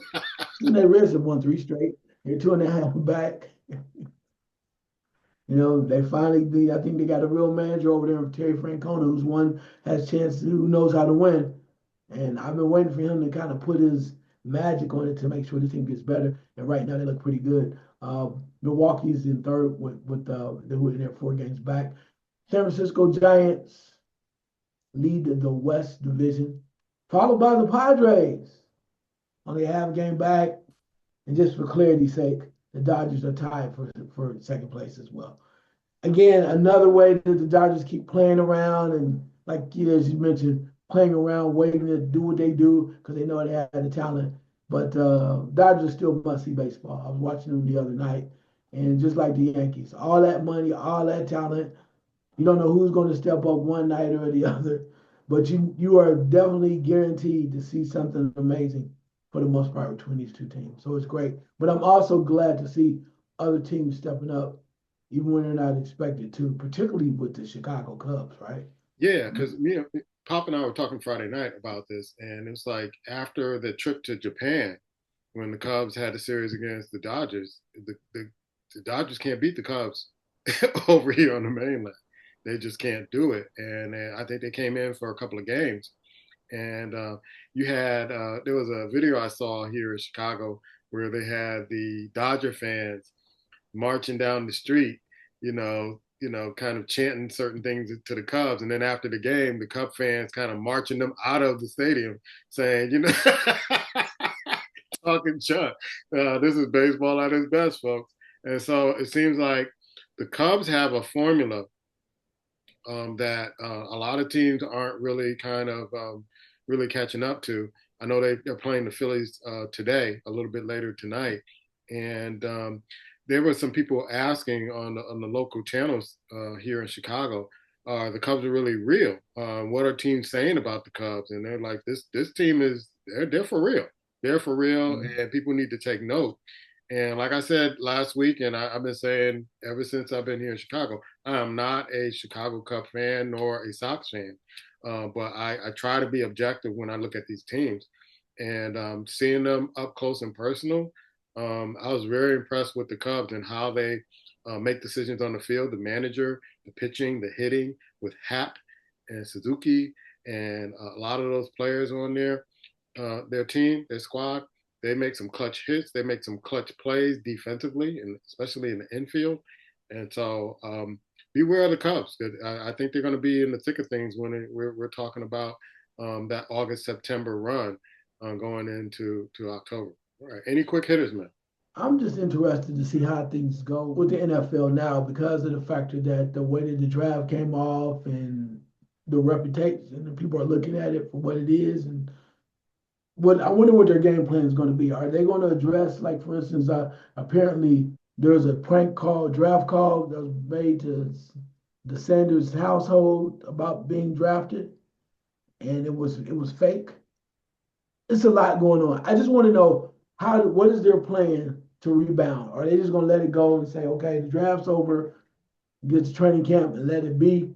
Cincinnati Reds have won 3 straight. They're 2.5 back. They finally, I think they got a real manager over there, Terry Francona, has a chance, who knows how to win. And I've been waiting for him to kind of put his magic on it to make sure this team gets better. And right now they look pretty good. Milwaukee's in third with they were in their 4 games back. San Francisco Giants lead the West Division, followed by the Padres. Only half game back, and just for clarity's sake, the Dodgers are tied for second place as well. Again, another way that the Dodgers keep playing around and, like as you mentioned, playing around, waiting to do what they do because they know they have the talent. But Dodgers still must see baseball. I was watching them the other night, and just like the Yankees, all that money, all that talent, you don't know who's going to step up one night or the other, but you are definitely guaranteed to see something amazing for the most part between these two teams. So it's great. But I'm also glad to see other teams stepping up, even when they're not expected to, particularly with the Chicago Cubs, right? Yeah, because Pop and I were talking Friday night about this, and it's like after the trip to Japan, when the Cubs had a series against the Dodgers, the Dodgers can't beat the Cubs over here on the mainland. They just can't do it, and I think they came in for a couple of games, and you had there was a video I saw here in Chicago where they had the Dodger fans marching down the street, kind of chanting certain things to the Cubs, and then after the game, the Cub fans kind of marching them out of the stadium, saying, talking chuck. This is baseball at its best, folks. And so it seems like the Cubs have a formula that a lot of teams aren't really kind of really catching up to. I know they're playing the Phillies today, a little bit later tonight, and there were some people asking on the local channels here in Chicago, the Cubs are really real. What are teams saying about the Cubs? And they're like, this team is they're for real. They're for real, Mm-hmm. and people need to take note. And like I said last week, and I've been saying ever since I've been here in Chicago, I am not a Chicago Cub fan nor a Sox fan, but I try to be objective when I look at these teams. And seeing them up close and personal, I was very impressed with the Cubs and how they make decisions on the field. The manager, the pitching, the hitting with Hap and Suzuki, and a lot of those players on their team, their squad, they make some clutch hits. They make some clutch plays defensively, and especially in the infield. And so, beware of the Cubs. I think they're going to be in the thick of things when we're talking about that August September run going into October. All right. Any quick hitters, man? I'm just interested to see how things go with the NFL now because of the factor that the way that the draft came off and the reputation and people are looking at it for what it is and what I wonder what their game plan is going to be. Are they going to address, like, for instance, apparently there's a prank call, draft call that was made to the Sanders household about being drafted, and it was fake. It's a lot going on. I just want to know what is their plan to rebound? Are they just going to let it go and say, okay, the draft's over, get to training camp and let it be?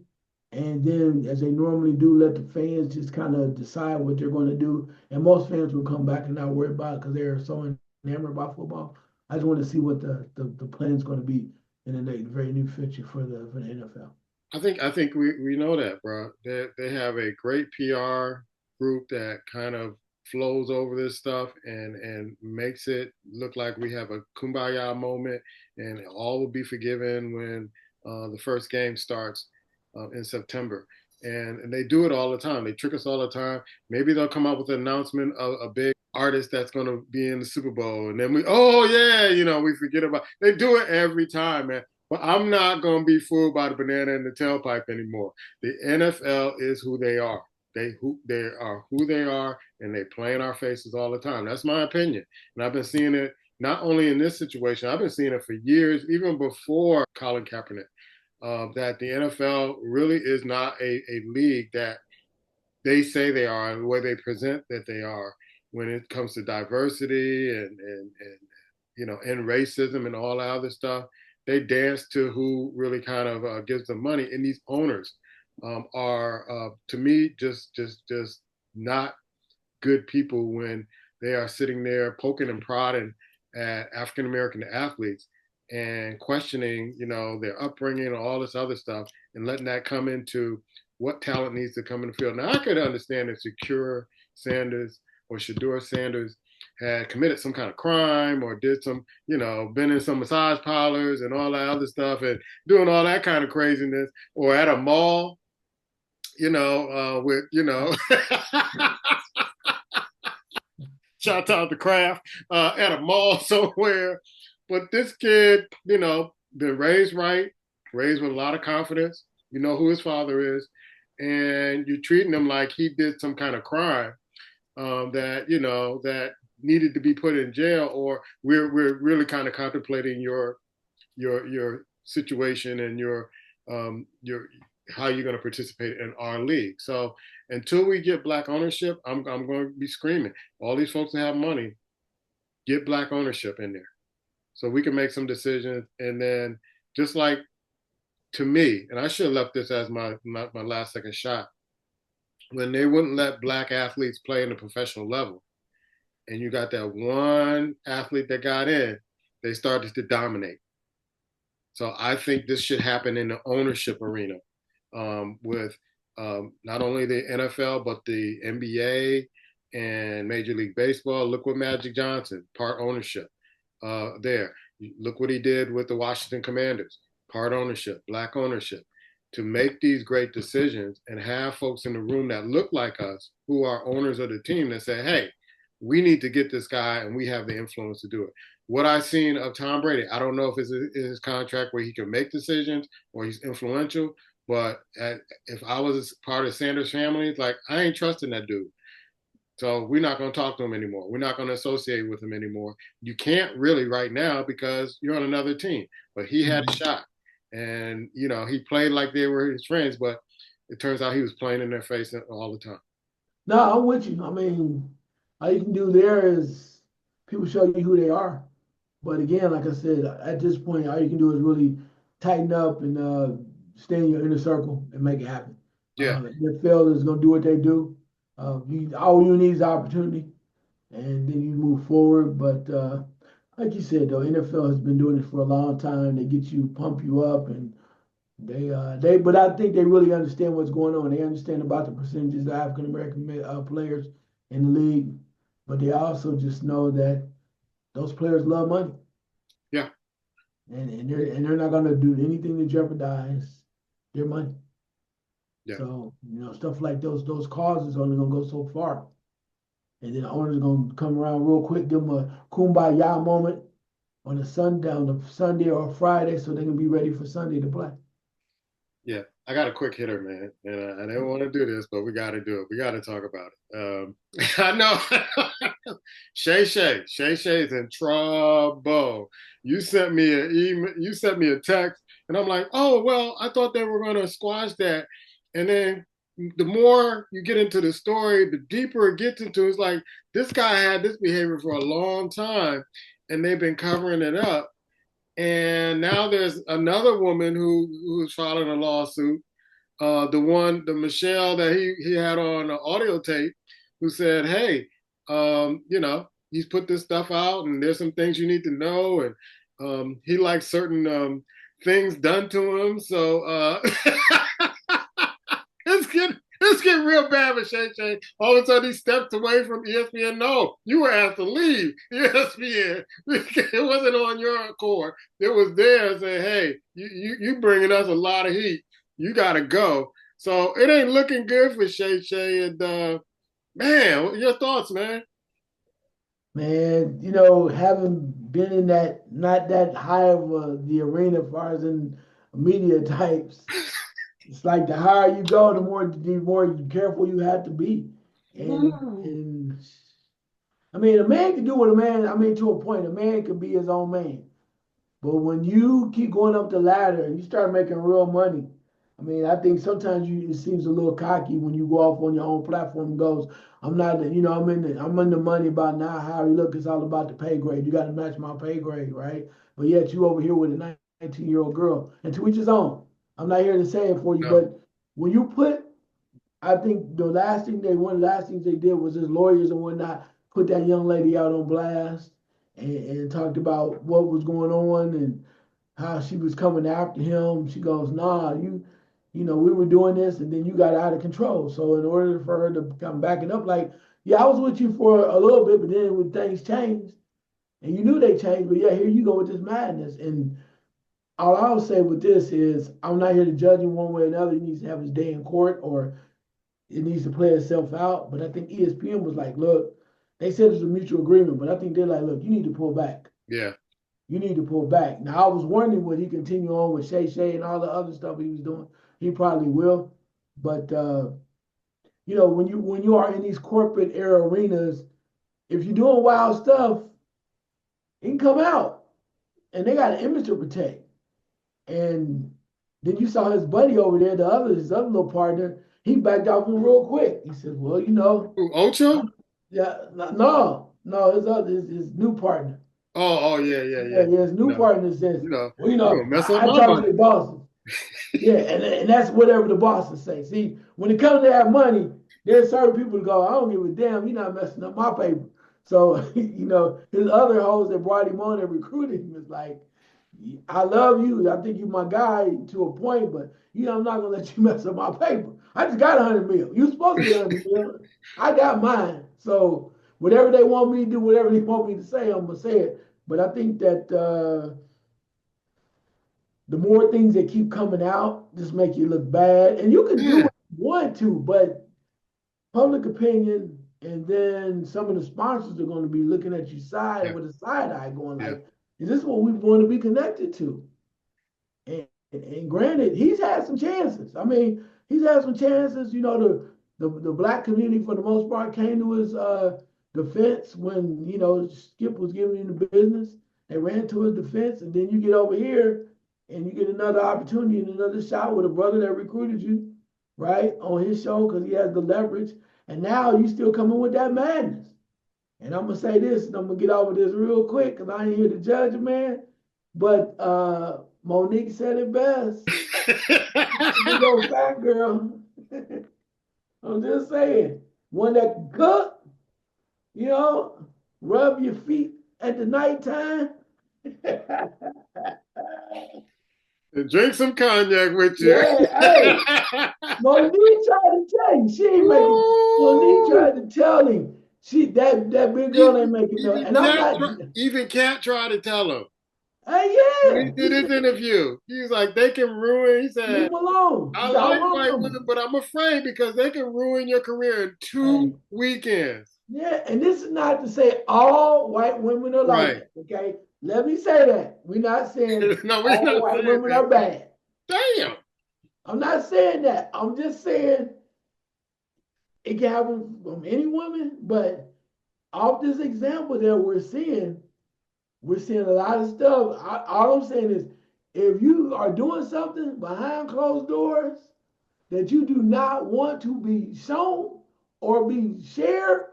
And then, as they normally do, let the fans just kind of decide what they're going to do. And most fans will come back and not worry about it because they're so enamored by football. I just want to see what the plan is going to be in the very new future for the NFL. I think we know that, bro. They have a great PR group that kind of flows over this stuff and makes it look like we have a kumbaya moment and all will be forgiven when the first game starts in September. And they do it all the time. They trick us all the time. Maybe they'll come up with an announcement of a big artist that's going to be in the Super Bowl, and then oh yeah, we forget about. They do it every time, man. But I'm not going to be fooled by the banana in the tailpipe anymore. The NFL is who they are. They are who they are, and they play in our faces all the time. That's my opinion, and I've been seeing it not only in this situation. I've been seeing it for years, even before Colin Kaepernick. That the NFL really is not a league that they say they are and the way they present that they are when it comes to diversity and racism and all that other stuff. They dance to who really kind of gives them money, and these owners are to me just not good people when they are sitting there poking and prodding at African American athletes and questioning, their upbringing and all this other stuff, and letting that come into what talent needs to come in the field. Now, I could understand if Secure Sanders or Shedeur Sanders had committed some kind of crime or did some, been in some massage parlors and all that other stuff and doing all that kind of craziness, or at a mall, with, shout out to Kraft, at a mall somewhere. But this kid, been raised right, raised with a lot of confidence. You know who his father is, and you're treating him like he did some kind of crime, that needed to be put in jail, or we're really kind of contemplating your situation and your how you're going to participate in our league. So until we get black ownership, I'm going to be screaming. All these folks that have money, get black ownership in there, so we can make some decisions. And then, just like, to me, and I should have left this as my last second shot, when they wouldn't let black athletes play in the professional level, and you got that one athlete that got in, they started to dominate. So I think this should happen in the ownership arena, with not only the NFL, but the NBA and Major League Baseball. Look what Magic Johnson, part ownership there. Look what he did with the Washington Commanders, part ownership, black ownership. To make these great decisions and have folks in the room that look like us, who are owners of the team, that say, hey, we need to get this guy and we have the influence to do it. What I've seen of Tom Brady, I don't know if it's in his contract where he can make decisions or he's influential, but if I was part of Sanders family, it's like, I ain't trusting that dude. So we're not going to talk to him anymore. We're not going to associate with him anymore. You can't really right now because you're on another team. But he had a shot. And, he played like they were his friends, but it turns out he was playing in their face all the time. No, I'm with you. I mean, all you can do there is people show you who they are. But again, like I said, at this point, all you can do is really tighten up and stay in your inner circle and make it happen. Yeah. The field is going to do what they do. All you need is opportunity, and then you move forward. But like you said, though, NFL has been doing it for a long time. They get you, pump you up, and but I think they really understand what's going on. They understand about the percentages of African American players in the league, but they also just know that those players love money. Yeah. And they're not going to do anything to jeopardize their money. Yeah. So stuff like those causes only going to go so far, and then the owners are going to come around real quick, give them a kumbaya moment on a Sunday or a Friday, so they can be ready for Sunday to play. Yeah, I got a quick hitter, man, and I didn't want to do this, but we got to do it. We got to talk about it. I know Shay's in trouble. You sent me an email. You sent me a text, and I'm like, oh well, I thought they were going to squash that. And then the more you get into the story, the deeper it gets into. It's like this guy had this behavior for a long time, and they've been covering it up. And now there's another woman who's filing a lawsuit. The Michelle that he had on audio tape, who said, "Hey, he's put this stuff out, and there's some things you need to know, and he likes certain things done to him." So it's getting real bad with Shay. All of a sudden, he stepped away from ESPN. No, you were asked to leave ESPN. It wasn't on your accord. It was there saying, hey, you bringing us a lot of heat. You got to go. So it ain't looking good for Shay. And man, your thoughts, man? Man, having been in that not that high of the arena as far as in media types, it's like the higher you go, the more careful you have to be. And I mean, a man can do what a man. I mean, to a point, a man can be his own man. But when you keep going up the ladder and you start making real money, I mean, I think sometimes it seems a little cocky when you go off on your own platform and goes, I'm not, I'm in the money about now how you look. It's all about the pay grade. You got to match my pay grade, right? But yet you over here with a 19-year-old girl, and to each his own. I'm not here to say it for you, No. but when you put, I think one of the last things they did was his lawyers and whatnot put that young lady out on blast and talked about what was going on and how she was coming after him. She goes, nah, we were doing this and then you got out of control. So in order for her to come back it up, like, Yeah, I was with you for a little bit, but then when things changed, and you knew they changed, but yeah, here you go with this madness. And all I'll say with this is, I'm not here to judge him one way or another. He needs to have his day in court, or it needs to play itself out. But I think ESPN was like, look, they said it's a mutual agreement, but I think they're like, look, you need to pull back. Yeah. You need to pull back. Now, I was wondering would he continue on with Shay and all the other stuff he was doing. He probably will. But you know, when you are in these corporate era arenas, if you're doing wild stuff, it can come out, and they got an image to protect. And then you saw his buddy over there, his other little partner. He backed off him real quick. He said, "Well, you know, Ooh, Ocho? yeah, no, his new partner. Oh, yeah, yeah, yeah. Yeah, his new partner says, well, you You're gonna know, mess up I my talk to money. the bosses. Yeah, and that's whatever the bosses say. See, when it comes to that money, there's certain people who go, I don't give a damn, you're not messing up my paper. So, you know, his other hoes that brought him on and recruited him is like, I love you. I think you're my guy to a point, but you know, I'm not gonna let you mess up my paper. I just got 100 mil. You supposed to get 100 mil. I got mine. So whatever they want me to do, whatever they want me to say, I'm gonna say it. But I think that the more things that keep coming out just make you look bad. And you can do Yeah, what you want to, but public opinion and then some of the sponsors are going to be looking at you side yeah, with a side eye going yeah. like, is this what we want to be connected to? And granted, he's had some chances. I mean, he's had some chances. You know, the black community for the most part came to his defense when you know Skip was giving him the business. They ran to his defense, and then you get over here and you get another opportunity and another shot with a brother that recruited you, right, on his show because he has the leverage. And now you still coming with that madness. And I'm gonna say this, and I'm gonna get over this real quick because I ain't here to judge a man. But Monique said it best. Big old fat girl. I'm just saying, one that can cook, you know, rub your feet at the nighttime. Yeah, And drink some cognac with you. hey, Monique tried to tell you. She ain't making. Monique Woo! tried to tell him. That big girl ain't making no. And I'm not. Even Cat tried to tell him. Hey, When he yeah. He did his said, interview, he was like, they can ruin, he leave said, him alone. He I said, I like want white mama. women, but I'm afraid because they can ruin your career in Hey, 2 weekends. yeah, and this is not to say all white women are like Right. that, okay? Let me say that. We're not saying No, we're all not white saying women that. are bad. Damn. I'm not saying that. I'm just saying it can happen from any woman, but off this example that we're seeing a lot of stuff. All I'm saying is if you are doing something behind closed doors that you do not want to be shown or be shared,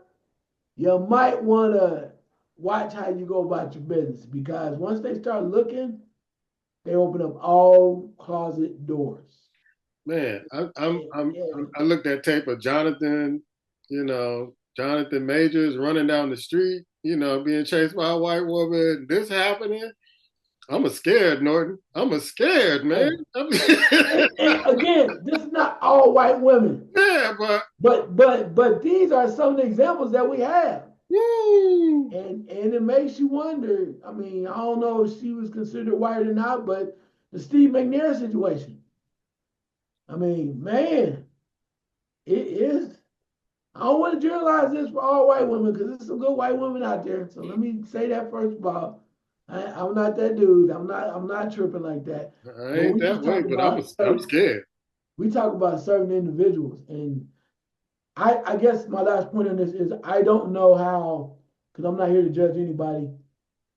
you might want to watch how you go about your business because once they start looking, they open up all closet doors. Man, Yeah, I looked at tape of Jonathan, Jonathan Majors running down the street, being chased by a white woman. This happening. I'm a scared, Norton. I'm a scared, man. yeah. And again, this is not all white women, Yeah, but but these are some of the examples that we have. woo. And it makes you wonder. I mean, I don't know if she was considered white or not, but the Steve McNair situation. I mean, man, it is. I don't want to generalize this for all white women because there's some good white women out there. So let me say that first of all. I'm not that dude. I'm not tripping like that. I But ain't we that just way, talk but about I'm certain. scared. We talk about certain individuals, and I guess my last point on this is I don't know how because I'm not here to judge anybody.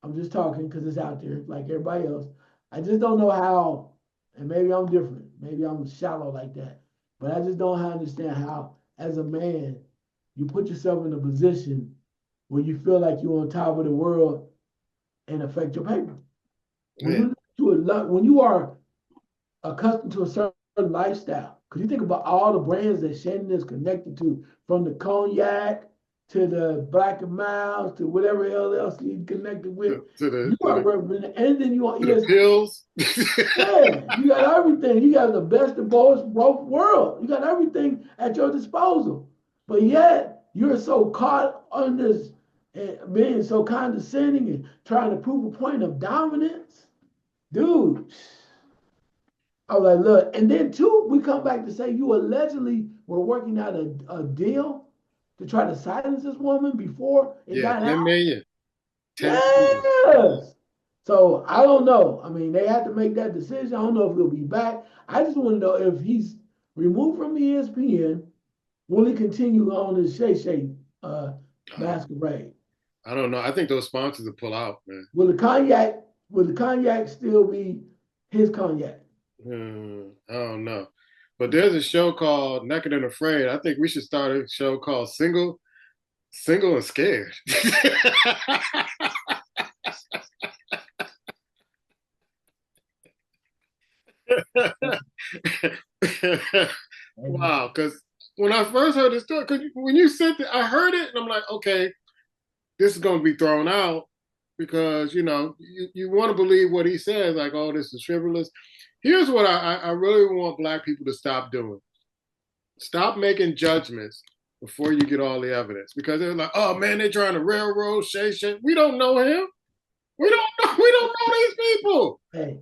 I'm just talking because it's out there like everybody else. I just don't know how, and maybe I'm different. Maybe I'm shallow like that. But I just don't understand how, as a man, you put yourself in a position where you feel like you're on top of the world and affect your paper. When Man, you when you are accustomed to a certain lifestyle, because you think about all the brands that Shannon is connected to, from the cognac to the Black and Miles to whatever else he's connected with. to the You are representing anything you want. to the Yes, pills. yeah, you got everything. You got the best of both worlds. You got everything at your disposal. But yet you're so caught on this and being so condescending and trying to prove a point of dominance, dude. I was like, look, and then two, we come back to say you allegedly were working out a deal to try to silence this woman before it Yeah, got 10 out. million. 10 million. Yes. So I don't know. I mean, they had to make that decision. I don't know if he'll be back. I just want to know if he's removed from ESPN, will he continue on his Shay masquerade? I don't know. I think those sponsors will pull out, man. Will the cognac still be his cognac? I don't know. But there's a show called Naked and Afraid. I think we should start a show called Single and Scared. Wow, because when I first heard this story, because when you said that, I heard it and I'm like, okay, this is going to be thrown out because you want to believe what he says, like, oh, this is frivolous. Here's what I really want Black people to stop doing: stop making judgments before you get all the evidence, because they're like, oh man, they're trying to railroad Shay. We don't know him. We don't know these people. Hey,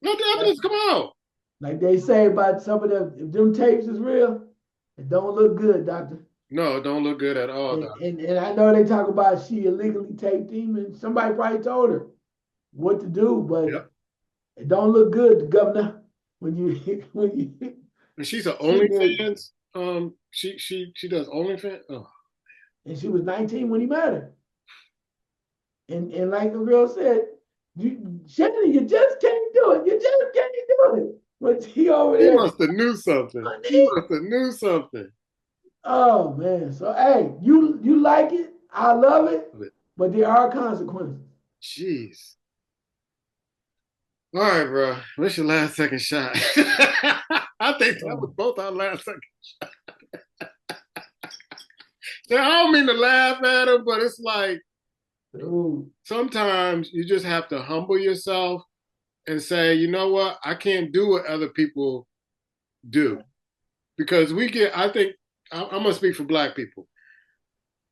let the evidence come out. Like they say about some of them, if them tapes is real, it don't look good, doctor. No, it don't look good at all, doctor. And I know they talk about she illegally taped him, and somebody probably told her what to do, but yep. It don't look good, Governor. When you and she's an OnlyFans. She does OnlyFans. Oh. And she was 19 when he met her. And like the girl said, Shannon, you just can't do it. You just can't do it. But he over there. He must have knew something. He must have knew something. Oh man. So hey, you like it. I love it. But there are consequences. Jeez. All right, bro. What's your last second shot? I think that was both our last second shot. Now, I don't mean to laugh at him, but it's like sometimes you just have to humble yourself and say, you know what? I can't do what other people do. Because I think, I'm going to speak for Black people.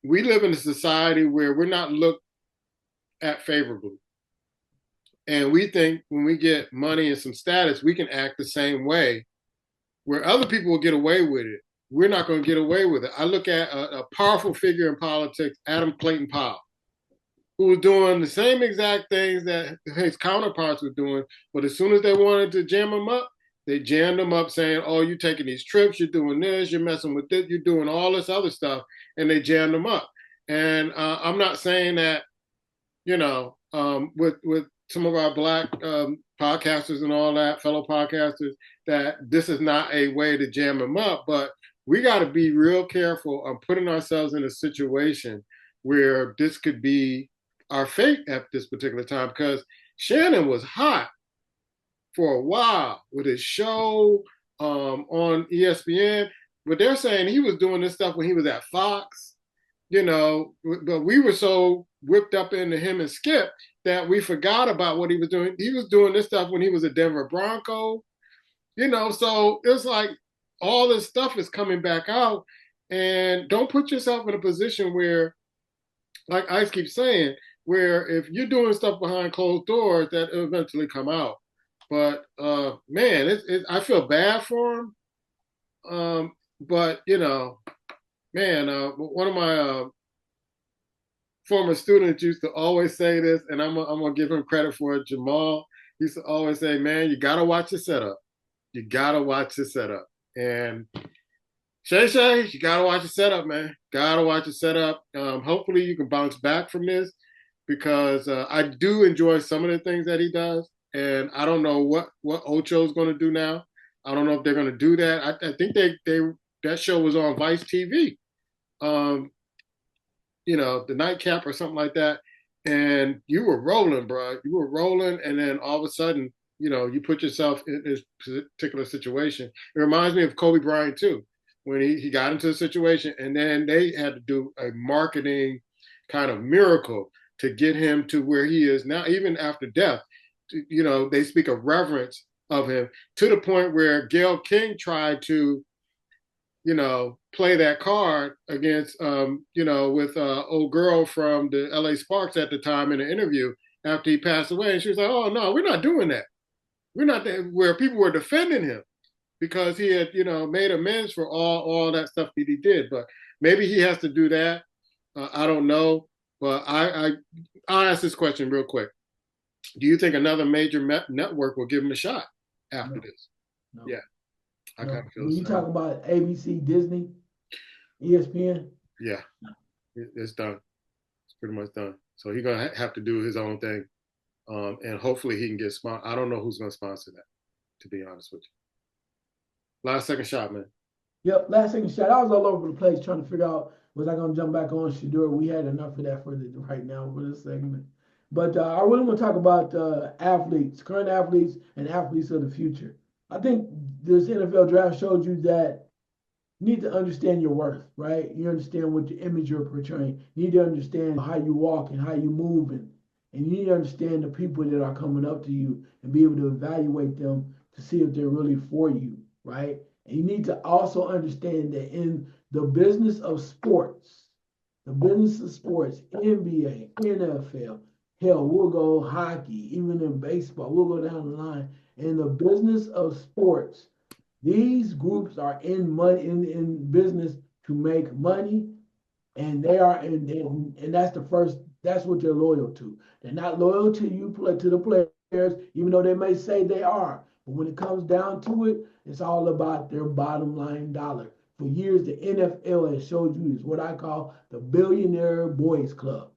We live in a society where we're not looked at favorably. And we think when we get money and some status, we can act the same way where other people will get away with it. We're not going to get away with it. I look at a powerful figure in politics, Adam Clayton Powell, who was doing the same exact things that his counterparts were doing. But as soon as they wanted to jam him up, they jammed him up saying, oh, you're taking these trips, you're doing this, you're messing with this, you're doing all this other stuff. And they jammed him up. And I'm not saying that, with some of our Black podcasters and all that, fellow podcasters, that this is not a way to jam them up, but we got to be real careful on putting ourselves in a situation where this could be our fate at this particular time, because Shannon was hot for a while with his show on ESPN, but they're saying he was doing this stuff when he was at Fox, but we were so whipped up into him and Skip that we forgot about what he was doing. He was doing this stuff when he was a Denver Bronco, so it's like all this stuff is coming back out, and don't put yourself in a position where, like Ice keeps saying, where if you're doing stuff behind closed doors, that will eventually come out. But man, I feel bad for him. But man, one of my former students used to always say this, and I'm gonna give him credit for it. Jamal used to always say, "Man, you gotta watch your setup. You gotta watch your setup." And Shay, you gotta watch your setup, man. Gotta watch your setup. Hopefully, you can bounce back from this, because I do enjoy some of the things that he does, and I don't know what Ocho's going to do now. I don't know if they're going to do that. I think that show was on Vice TV. The Nightcap or something like that. And you were rolling, bro. You were rolling, and then all of a sudden, you put yourself in this particular situation. It reminds me of Kobe Bryant too, when he got into a situation, and then they had to do a marketing kind of miracle to get him to where he is now, even after death. They speak of reverence of him, to the point where Gayle King tried to, play that card against, with old girl from the LA Sparks at the time in an interview after he passed away. And she was like, oh, no, we're not doing that. We're not there, where people were defending him because he had, made amends for all that stuff that he did. But maybe he has to do that. I don't know. But I'll ask this question real quick. Do you think another major network will give him a shot after this? No. Yeah. I No. kind of feel When you talk about ABC, Disney, ESPN. Yeah, it's done. It's pretty much done. So he's gonna have to do his own thing, and hopefully he can get sponsored. I don't know who's gonna sponsor that, to be honest with you. Last second shot, man. Yep, last second shot. I was all over the place trying to figure out was I gonna jump back on Shedeur. We had enough of that for right now for this segment. But I really want to talk about athletes, current athletes, and athletes of the future. I think this NFL draft showed you that you need to understand your worth, right? You understand what your image you're portraying. You need to understand how you walk and how you move, and you need to understand the people that are coming up to you and be able to evaluate them to see if they're really for you, right? And you need to also understand that in the business of sports, NBA, NFL, hell, we'll go hockey, even in baseball, we'll go down the line. In the business of sports, these groups are in money in business to make money, and they are and that's what they're loyal to. They're not loyal to the players, even though they may say they are. But when it comes down to it, it's all about their bottom line dollar. For years, the NFL has showed you is what I call the billionaire boys club.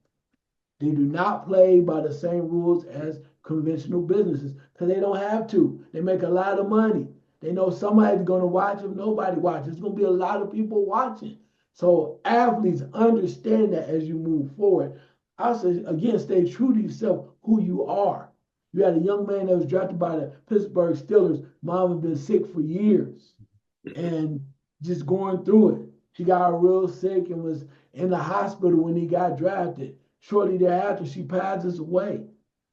They do not play by the same rules as conventional businesses because they don't have to. They make a lot of money. They know somebody's going to watch them. Nobody watches. There's going to be a lot of people watching. So athletes understand that as you move forward. I say, again, stay true to yourself, who you are. You had a young man that was drafted by the Pittsburgh Steelers. Mom had been sick for years and just going through it. She got real sick and was in the hospital when he got drafted. Shortly thereafter, she passes away.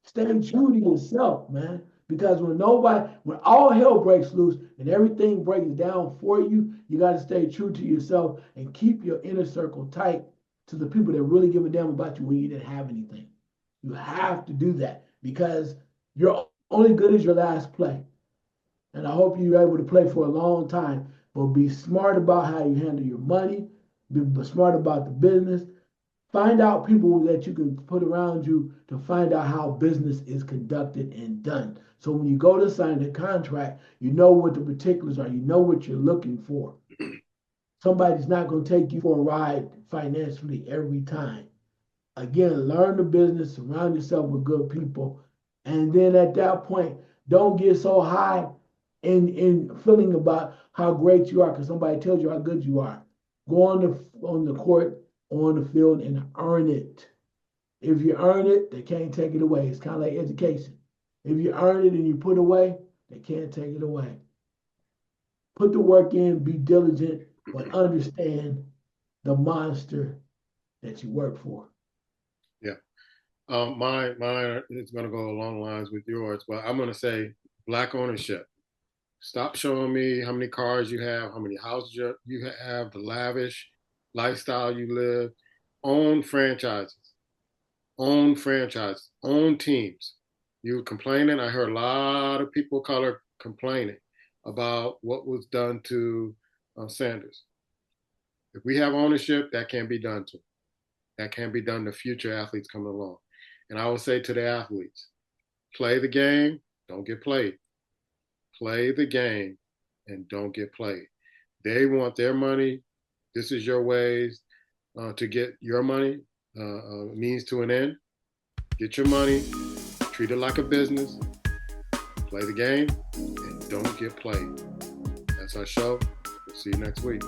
Stay true to yourself, man. Because when all hell breaks loose and everything breaks down for you, you got to stay true to yourself and keep your inner circle tight to the people that really give a damn about you when you didn't have anything. You have to do that because you're only good as your last play. And I hope you're able to play for a long time, but be smart about how you handle your money, be smart about the business. Find out people that you can put around you to find out how business is conducted and done. So when you go to sign the contract, you know what the particulars are. You know what you're looking for. Somebody's not going to take you for a ride financially every time. Again, learn the business, surround yourself with good people. And then at that point, don't get so high in feeling about how great you are because somebody tells you how good you are. Go on the court, on the field, and earn it. If you earn it, they can't take it away. It's kind of like education. If you earn it and you put away, they can't take it away. Put the work in, be diligent, but understand the monster that you work for. Yeah. Mine is going to go along the lines with yours, but I'm going to say Black ownership. Stop showing me how many cars you have, how many houses you have, the lavish lifestyle you live. Own franchises, own teams. You were complaining. I heard a lot of people of color complaining about what was done to Sanders. If we have ownership, that can't be done to. That can't be done to future athletes coming along. And I would say to the athletes, play the game, don't get played. Play the game and don't get played. They want their money. This is your ways to get your money, means to an end. Get your money, treat it like a business, play the game, and don't get played. That's our show. We'll see you next week.